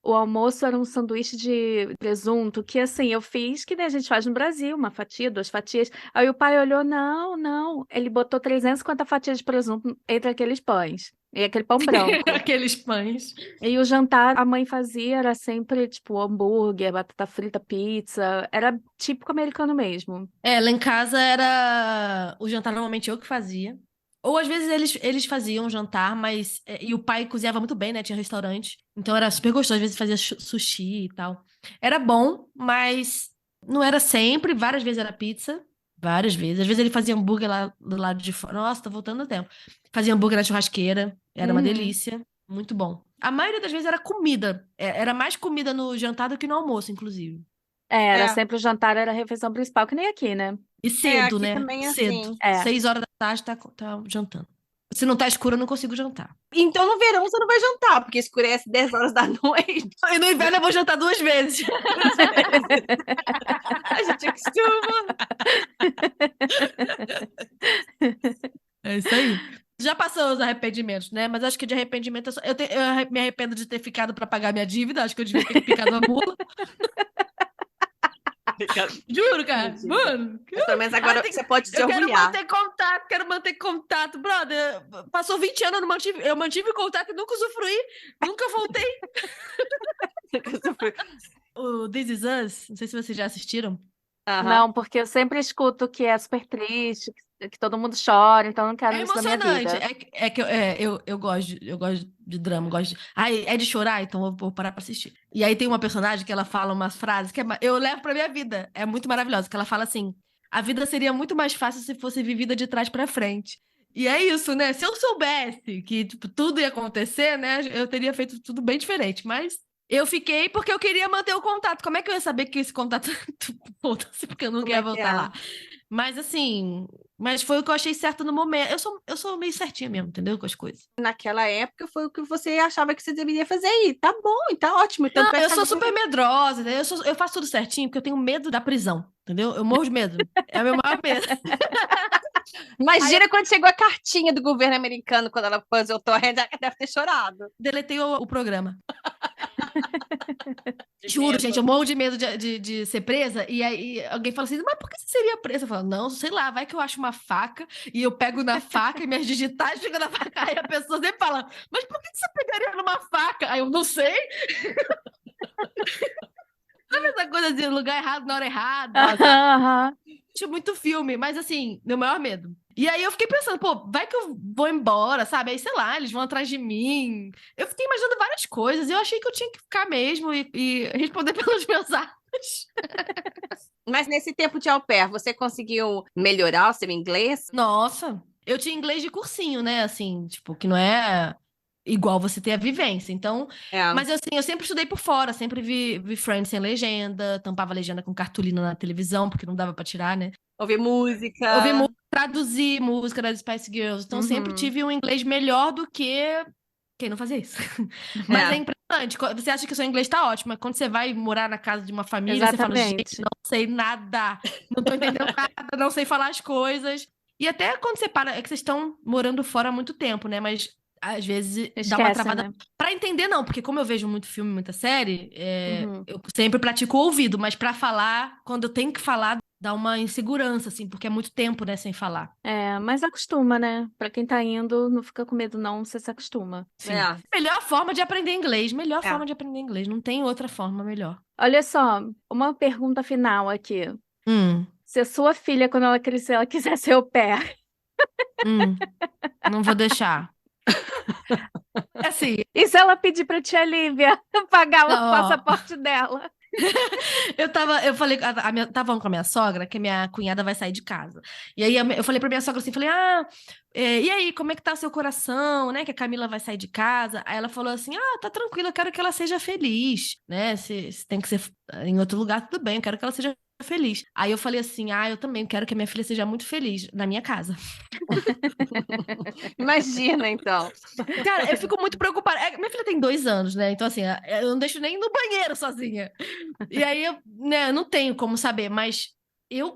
O almoço era um sanduíche de presunto, que assim, eu fiz que nem a gente faz no Brasil, uma fatia, duas fatias. Aí o pai olhou, não, não. Ele botou 350 fatias de presunto entre aqueles pães. E aquele pão branco.
Aqueles pães.
E o jantar a mãe fazia era sempre, tipo, hambúrguer, batata frita, pizza. Era típico americano mesmo.
Lá em casa era o jantar normalmente eu que fazia. Ou às vezes eles faziam jantar, mas. E o pai cozinhava muito bem, né? Tinha restaurante. Então era super gostoso. Às vezes fazia sushi e tal. Era bom, mas não era sempre. Várias vezes era pizza. Várias vezes. Às vezes ele fazia hambúrguer lá do lado de fora. Nossa, tô voltando no tempo. Fazia hambúrguer na churrasqueira. Era uma
Uhum.
delícia. Muito bom. A maioria das vezes era comida. Era mais comida no jantar do que no almoço, inclusive.
É, era
É,
sempre o jantar, era a refeição principal, que nem aqui, né?
E cedo,
aqui
né?
também é
Cedo.
assim.
É.
6 horas da tarde tá jantando. Se não tá escuro, eu não consigo jantar.
Então no verão você não vai jantar, porque escurece 10 horas da noite.
E no inverno eu vou jantar 2 vezes.
A gente acostuma.
É isso aí. Já passou os arrependimentos, né? Mas acho que de arrependimento eu me arrependo de ter ficado pra pagar minha dívida. Acho que eu devia ter picado uma mula. Juro, cara. Mano.
Mas pelo menos agora você pode se
Eu quero
orgulhar.
quero manter contato, brother. Passou 20 anos, eu mantive contato e nunca usufruí, nunca voltei. O This Is Us, não sei se vocês já assistiram.
Aham.
Não, porque eu sempre escuto que é super triste, que todo mundo chora, então eu não quero
É
isso na minha
emocionante.
vida.
Eu gosto de drama, gosto de... Ai, é de chorar, então eu vou parar pra assistir. E aí tem uma personagem que ela fala umas frases que eu levo pra minha vida. É muito maravilhosa, que ela fala assim: a vida seria muito mais fácil se fosse vivida de trás pra frente. E é isso, né? Se eu soubesse que, tipo, tudo ia acontecer, né? Eu teria feito tudo bem diferente. Mas eu fiquei porque eu queria manter o contato. Como é que eu ia saber que esse contato foda-se, porque eu não
Como
ia
é que
voltar
é?
lá? Mas assim, mas foi o que eu achei certo no momento. Eu sou meio certinha mesmo, entendeu? Com as coisas.
Naquela época foi o que você achava que você deveria fazer aí. Tá bom, tá ótimo. Tanto
Não,
é
eu
que
sou
agora...
super medrosa, entendeu? Eu faço tudo certinho porque eu tenho medo da prisão, entendeu? Eu morro de medo. É o meu maior medo. Aí eu
Imagina quando chegou a cartinha do governo americano, quando ela pôs o torrent, ela deve ter chorado.
deletei o programa.
De
Juro, gente,
medo.
eu morro de medo de ser presa. E aí alguém fala assim, mas por que você seria presa? Eu falo, não, sei lá, vai que eu acho uma faca e eu pego na faca e minhas digitais ficam na faca. Aí a pessoa sempre fala, mas por que você pegaria numa faca? Aí eu não sei. Sabe essa coisa de lugar errado na hora errada?
Aham.
Acho muito filme, mas assim, meu maior medo. E aí eu fiquei pensando, pô, vai que eu vou embora, sabe? Aí, sei lá, eles vão atrás de mim. Eu fiquei imaginando várias coisas. E eu achei que eu tinha que ficar mesmo e responder pelos meus atos.
Mas nesse tempo de au pair, você conseguiu melhorar o seu inglês?
Nossa, eu tinha inglês de cursinho, né? Assim, tipo, que não é igual você ter a vivência. Então,
É.
mas assim, eu sempre estudei por fora, sempre vi Friends sem legenda, tampava a legenda com cartolina na televisão, porque não dava pra tirar, né?
Ouvir
Ouvi
música.
música, traduzir música das Spice Girls. Então, sempre
Uhum.
tive um inglês melhor do que quem não fazia isso. Mas é
É.
impressionante. Você acha que o seu inglês tá ótimo, mas quando você vai morar na casa de uma família, você fala, gente,
Exatamente.
não sei nada, não tô entendendo nada, não sei falar as coisas. E até quando você para, é que vocês estão morando fora há muito tempo, né? Mas às vezes dá uma
Esquece,
travada.
né?
Pra entender, não, porque como eu vejo muito filme, muita série,
Uhum.
eu sempre pratico o ouvido, mas pra falar, quando eu tenho que falar, dá uma insegurança, assim, porque é muito tempo, né, sem falar.
É, mas acostuma, né? Pra quem tá indo, não fica com medo, não, você se acostuma.
Sim.
É.
Melhor forma de aprender inglês, melhor
É.
forma de aprender inglês. Não tem outra forma melhor.
Olha só, uma pergunta final aqui.
Hum,
Se a sua filha, quando ela crescer, ela quiser ser au pair,
hum, não vou deixar. Assim,
e se ela pedir pra tia Lívia pagar o
ó,
passaporte dela?
eu falei, tava falando com a minha sogra que a minha cunhada vai sair de casa. E aí eu falei pra minha sogra assim, falei, e aí, como é que tá o seu coração, né? Que a Camila vai sair de casa. Aí ela falou assim, tá tranquilo, eu quero que ela seja feliz, né? Se tem que ser em outro lugar, tudo bem, eu quero que ela seja feliz. Aí eu falei assim, eu também quero que a minha filha seja muito feliz na minha casa.
Imagina, então.
Cara, eu fico muito preocupada. Minha filha tem 2 anos, né? Então, assim, eu não deixo nem no banheiro sozinha. E aí, né, eu não tenho como saber, mas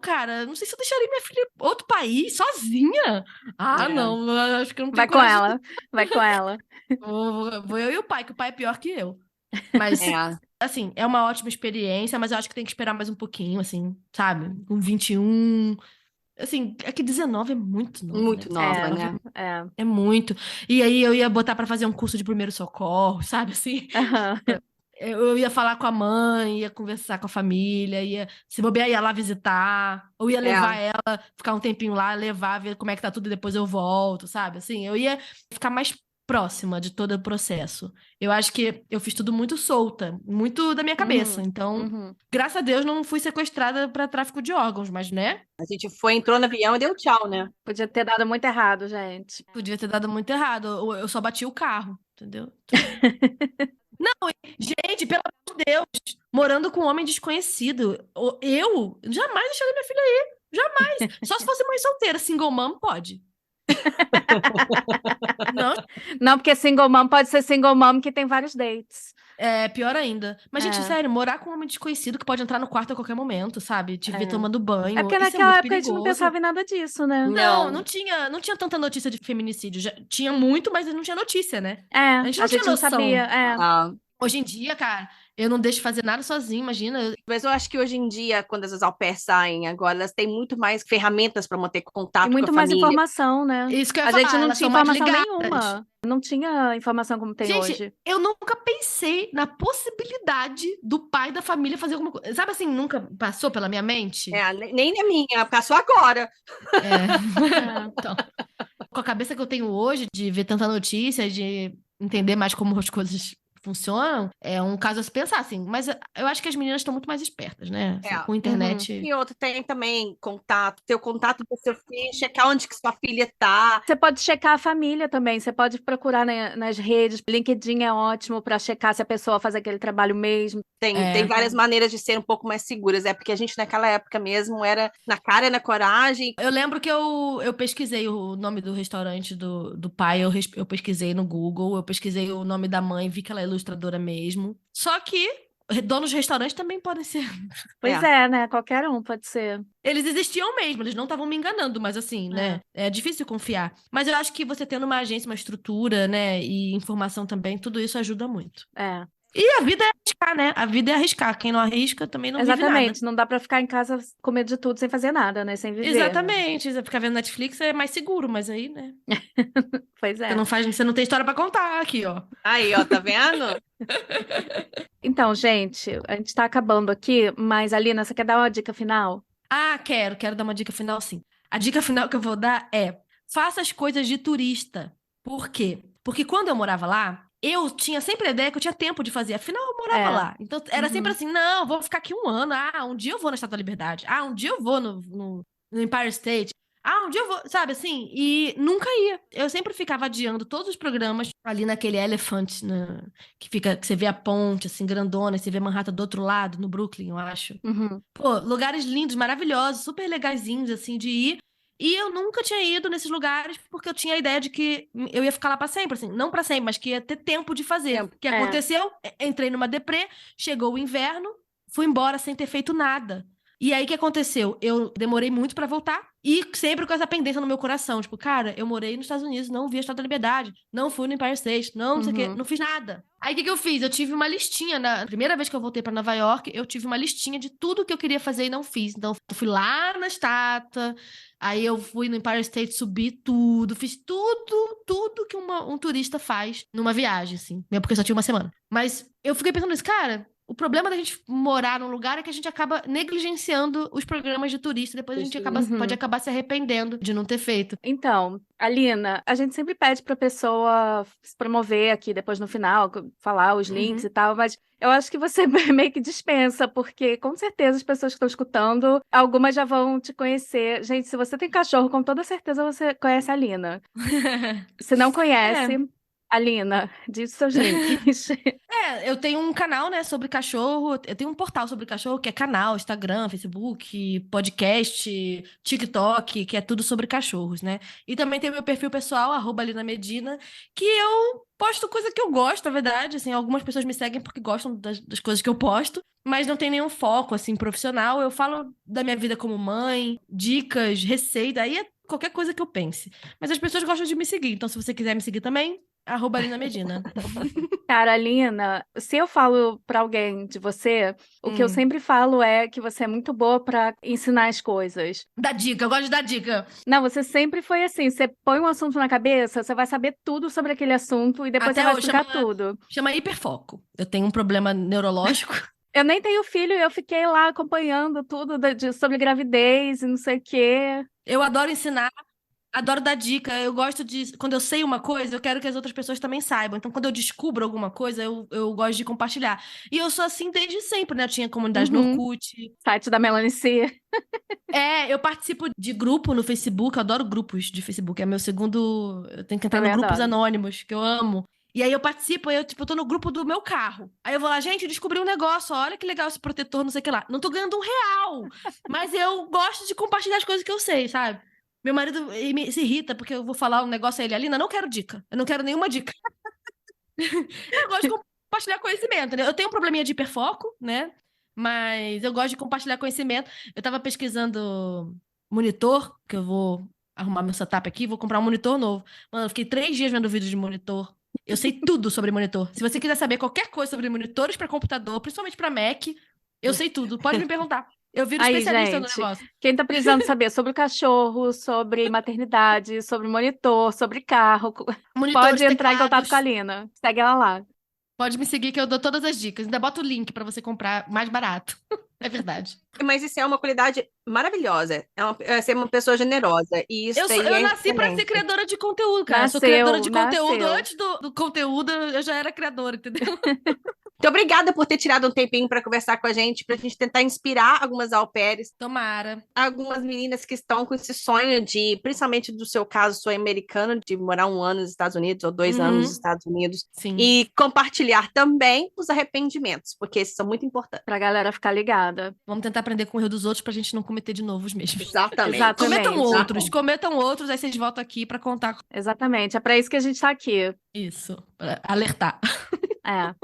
cara, não sei se eu deixaria minha filha em outro país, sozinha.
É.
Não, eu acho que eu não tenho
Vai com
coragem.
ela, vai com ela.
Vou eu e o pai, que o pai é pior que eu. Mas,
É.
assim, é uma ótima experiência, mas eu acho que tem que esperar mais um pouquinho, assim, sabe? Com 21. Assim, é que 19 é muito novo, né?
Muito nova,
É,
né?
é.
É muito. E aí eu ia botar pra fazer um curso de primeiro socorro, sabe assim?
Aham.
Eu ia falar com a mãe, ia conversar com a família, ia se bobear, ia lá visitar, ou ia levar
É.
ela, ficar um tempinho lá, levar, ver como é que tá tudo e depois eu volto, sabe? Assim, eu ia ficar mais próxima de todo o processo. Eu acho que eu fiz tudo muito solta, muito da minha cabeça.
Uhum,
Então,
uhum.
graças a Deus, não fui sequestrada pra tráfico de órgãos, mas, né?
A gente foi, entrou no avião e deu tchau, né?
Podia ter dado muito errado, gente.
Podia ter dado muito errado. Ou eu só bati o carro, entendeu? Não, gente, pelo amor de Deus, morando com um homem desconhecido, eu jamais deixaria minha filha ir. Jamais. Só se fosse mãe solteira, single mom pode. Não,
Não, porque single mom pode ser single mom que tem vários dates.
é pior ainda. Mas, gente,
É,
sério, morar com um homem desconhecido que pode entrar no quarto a qualquer momento, sabe? Te ver
é.
tomando
É
banho.
porque
Isso é
naquela
muito
época a gente não
perigoso.
pensava em nada disso, né?
Não,
Não.
não tinha tanta notícia de feminicídio. Já, tinha muito, mas não tinha notícia, né?
É,
A gente
a
não tinha
gente não sabia.
noção.
É.
Ah,
Hoje em dia, cara, Eu não deixo fazer nada sozinho, imagina.
Mas eu acho que hoje em dia, quando essas au pairs saem agora, elas têm muito mais ferramentas para manter
E
contato com a
muito mais
família.
informação, né?
Isso que eu ia
A gente
falar,
não
elas
tinha
são mais
informação
ligadas.
nenhuma. Não tinha informação como tem
Gente,
hoje.
eu nunca pensei na possibilidade do pai da família fazer alguma coisa. Sabe assim, nunca passou pela minha mente?
Nem na minha, passou agora.
Então, com a cabeça que eu tenho hoje, de ver tanta notícia, de entender mais como as coisas funcionam, é um caso a se pensar, assim. Mas eu acho que as meninas estão muito mais espertas, né? Assim, com a internet.
E outro, tem também contato, ter o contato do seu filho, checar onde que sua filha tá.
Você pode checar a família também. Você pode procurar nas redes. LinkedIn é ótimo para checar se a pessoa faz aquele trabalho mesmo.
Tem várias maneiras de ser um pouco mais seguras. É porque a gente, naquela época mesmo, era na cara e na coragem.
Eu lembro que eu pesquisei o nome do restaurante do pai, eu pesquisei no Google, eu pesquisei o nome da mãe, vi que ela é ilustradora mesmo. Só que donos de restaurante também podem ser.
Pois é, né? Qualquer um pode ser.
Eles existiam mesmo, eles não estavam me enganando, mas assim, né? É difícil confiar. Mas eu acho que você tendo uma agência, uma estrutura, né? E informação também, tudo isso ajuda muito.
É.
E a vida é arriscar, né? A vida é arriscar. Quem não arrisca também não vive nada.
Exatamente. Não dá para ficar em casa com medo de tudo sem fazer nada, né? Sem viver.
Exatamente. Ficar vendo Netflix é mais seguro, mas aí, né?
Pois é.
Você não tem história pra contar aqui, ó.
Aí, ó, tá vendo?
Então, gente, a gente tá acabando aqui, mas Alina, você quer dar uma dica final?
Ah, quero dar uma dica final, sim. A dica final que eu vou dar é: faça as coisas de turista. Por quê? Porque quando eu morava lá, eu tinha sempre a ideia que eu tinha tempo de fazer. Afinal, eu morava lá. Então, era sempre assim: não, vou ficar aqui um ano. Ah, um dia eu vou na Estátua da Liberdade. Ah, um dia eu vou no Empire State. Ah, um dia eu vou, sabe assim? E nunca ia. Eu sempre ficava adiando todos os programas ali naquele Elephant, né, que você vê a ponte, assim, grandona, você vê Manhattan do outro lado, no Brooklyn, eu acho.
Uhum.
Pô, lugares lindos, maravilhosos, super legaisinhos, assim, de ir. E eu nunca tinha ido nesses lugares porque eu tinha a ideia de que eu ia ficar lá pra sempre, assim. Não pra sempre, mas que ia ter tempo de fazer. O que aconteceu? Entrei numa deprê, chegou o inverno, fui embora sem ter feito nada. E aí, o que aconteceu? Eu demorei muito pra voltar e sempre com essa pendência no meu coração. Tipo, cara, eu morei nos Estados Unidos, não vi a Estátua da Liberdade, não fui no Empire State, não sei o quê, não fiz nada. Aí, o que eu fiz? Eu tive uma listinha. Na primeira vez que eu voltei pra Nova York, eu tive uma listinha de tudo que eu queria fazer e não fiz. Então, eu fui lá na estátua, aí eu fui no Empire State, subi tudo, fiz tudo que um turista faz numa viagem, assim. Mesmo porque eu só tinha uma semana. Mas eu fiquei pensando nisso, cara. O problema da gente morar num lugar é que a gente acaba negligenciando os programas de turista. Depois a gente pode acabar se arrependendo de não ter feito.
Então, Alina, a gente sempre pede para a pessoa se promover aqui depois no final, falar os links e tal, mas eu acho que você meio que dispensa, porque com certeza as pessoas que estão escutando, algumas já vão te conhecer. Gente, se você tem cachorro, com toda certeza você conhece a Alina. Se não conhece, Alina, diz os seus links.
Eu tenho um canal, né, sobre cachorro. Eu tenho um portal sobre cachorro, que é canal, Instagram, Facebook, podcast, TikTok, que é tudo sobre cachorros, né? E também tem o meu perfil pessoal, @LinaMedina, que eu posto coisa que eu gosto, na verdade. Assim, algumas pessoas me seguem porque gostam das coisas que eu posto, mas não tem nenhum foco, assim, profissional. Eu falo da minha vida como mãe, dicas, receita, aí é qualquer coisa que eu pense. Mas as pessoas gostam de me seguir, então se você quiser me seguir também, @LinaMedina.
Carolina, se eu falo para alguém de você, o que eu sempre falo é que você é muito boa para ensinar as coisas.
Dá dica, eu gosto de dar dica.
Não, você sempre foi assim, você põe um assunto na cabeça, você vai saber tudo sobre aquele assunto e depois
Até
você vai
hoje,
explicar tudo.
Chama hiperfoco. Eu tenho um problema neurológico.
Eu nem tenho filho e eu fiquei lá acompanhando tudo sobre gravidez e não sei o quê.
Eu adoro ensinar. Adoro dar dica. Eu gosto de. Quando eu sei uma coisa, eu quero que as outras pessoas também saibam. Então, quando eu descubro alguma coisa, eu gosto de compartilhar. E eu sou assim desde sempre, né? Eu tinha comunidade no Orkut.
Site da Melanie C.
Eu participo de grupo no Facebook. Eu adoro grupos de Facebook. É meu segundo. Eu tenho que entrar
Também
no grupos
adoro.
anônimos, que eu amo. E aí eu participo, eu tô no grupo do meu carro. Aí eu vou lá, gente, descobri um negócio, olha que legal esse protetor, não sei o que lá. Não tô ganhando R$1, mas eu gosto de compartilhar as coisas que eu sei, sabe? Meu marido se irrita porque eu vou falar um negócio a ele, Alina, não quero dica. Eu não quero nenhuma dica. Eu gosto de compartilhar conhecimento, né? Eu tenho um probleminha de hiperfoco, né? Mas eu gosto de compartilhar conhecimento. Eu tava pesquisando monitor, que eu vou arrumar meu setup aqui, vou comprar um monitor novo. Mano, eu fiquei 3 dias vendo vídeo de monitor. Eu sei tudo sobre monitor. Se você quiser saber qualquer coisa sobre monitores para computador, principalmente para Mac, eu sei tudo. Pode me perguntar. Eu viro
Aí,
especialista no
gente,
negócio.
quem tá precisando saber sobre o cachorro, sobre maternidade, sobre monitor, sobre carro,
Monitores,
pode entrar em contato com a
teclados.
Lina. Segue ela lá.
Pode me seguir que eu dou todas as dicas. Ainda boto o link para você comprar mais barato. É verdade.
Mas isso é uma qualidade maravilhosa. É ser uma pessoa generosa. E isso daí
Eu
é
nasci para ser
excelente.
criadora de conteúdo, cara. Eu sou criadora de conteúdo.
Nasceu.
Antes do conteúdo, eu já era criadora, entendeu?
Muito obrigada por ter tirado um tempinho para conversar com a gente tentar inspirar algumas au pairs,
Tomara.
algumas meninas que estão com esse sonho de, principalmente do seu caso, sou americano, de morar 1 ano nos Estados Unidos ou 2 anos nos Estados Unidos,
Sim.
e compartilhar também os arrependimentos, porque esses são muito importantes.
Pra galera ficar ligada.
Vamos tentar aprender com o erro dos outros pra gente não cometer de novo os mesmos.
Exatamente.
Cometam outros, aí vocês voltam aqui pra contar.
Exatamente. É pra isso que a gente tá aqui.
Isso, pra alertar.
É.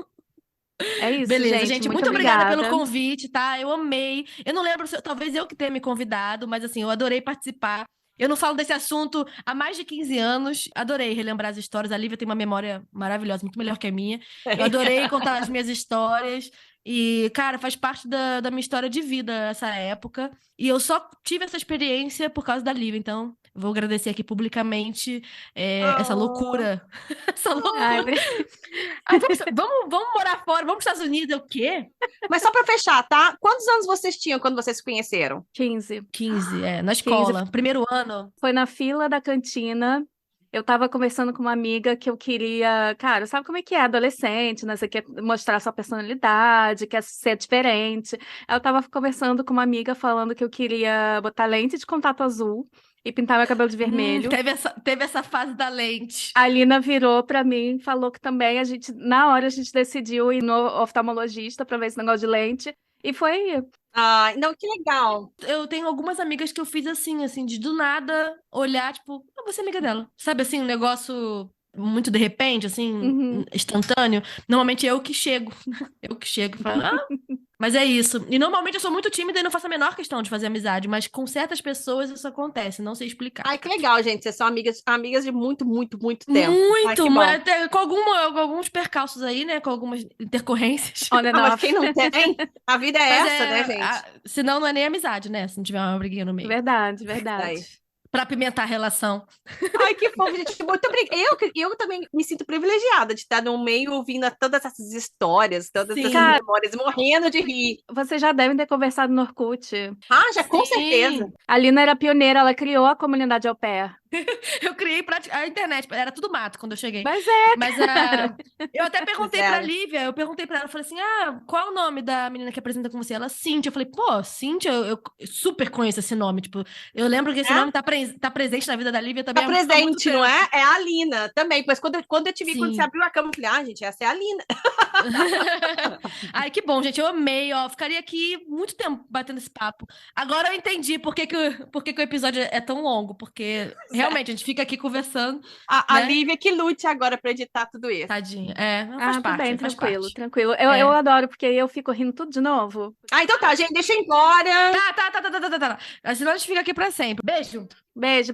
É isso,
Beleza, gente, muito obrigada pelo
obrigada.
convite, tá? Eu amei. Eu não lembro, talvez eu que tenha me convidado, mas assim, eu adorei participar. Eu não falo desse assunto há mais de 15 anos. Adorei relembrar as histórias. A Lívia tem uma memória maravilhosa, muito melhor que a minha. Eu adorei contar as minhas histórias. E, cara, faz parte da minha história de vida essa época. E eu só tive essa experiência por causa da Lívia. Então, vou agradecer aqui publicamente essa loucura. Essa loucura.
Ai,
Vamos morar fora, vamos para os Estados Unidos, é o quê?
Mas só para fechar, tá? Quantos anos vocês tinham quando vocês se conheceram?
15.
15, na escola. Primeiro ano.
Foi na fila da cantina. Eu tava conversando com uma amiga que eu queria, cara, sabe como é que é adolescente, né? Você quer mostrar sua personalidade, quer ser diferente. Eu tava conversando com uma amiga falando que eu queria botar lente de contato azul e pintar meu cabelo de vermelho.
Teve essa fase da lente.
A Lina virou pra mim e falou que também na hora a gente decidiu ir no oftalmologista pra ver esse negócio de lente. E foi.
Ah, não, que legal.
Eu tenho algumas amigas que eu fiz assim, de do nada olhar, tipo, vou ser amiga dela. Sabe assim, um negócio muito de repente, assim, instantâneo. Normalmente eu que chego. Eu que chego e falo, mas é isso. E normalmente eu sou muito tímida e não faço a menor questão de fazer amizade, mas com certas pessoas isso acontece, não sei explicar.
Ai, que legal, gente. Vocês são amigas de muito, muito, muito tempo.
Muito,
Ai,
até com alguns percalços aí, né? Com algumas intercorrências.
Olha,
mas quem não tem, a vida é essa, né, gente?
Senão não é nem amizade, né? Se não tiver uma briguinha no meio.
Verdade.
Pra apimentar a relação.
Ai, que fofo, gente. Muito obrigada. Eu também me sinto privilegiada de estar no meio ouvindo todas essas histórias, todas essas memórias, morrendo de rir.
Vocês já devem ter conversado no Orkut.
Ah, já com certeza.
A Lina era pioneira, ela criou a comunidade au pair.
Eu criei a internet, era tudo mato quando eu cheguei.
Mas
eu até perguntei pra Lívia, eu perguntei pra ela, eu falei assim, qual é o nome da menina que apresenta com você? Ela, Cíntia. Eu falei, pô, Cíntia, eu super conheço esse nome, tipo, eu lembro que esse nome tá presente na vida da Lívia também.
Tá presente, não é? É a Lina também, pois quando eu te vi, quando você abriu a cama, eu falei, gente, essa é a Lina.
Ai, que bom, gente, eu amei, ficaria aqui muito tempo batendo esse papo. Agora eu entendi por que o episódio é tão longo, porque realmente a gente fica aqui conversando.
A Lívia que lute agora pra editar tudo isso.
Tadinha, faz parte,
bem,
faz
tranquilo,
parte.
tranquilo. Eu adoro, porque eu fico rindo tudo de novo.
Então tá, gente, deixa eu ir embora.
Tá. Senão a gente fica aqui pra sempre. Beijo.
Beijo.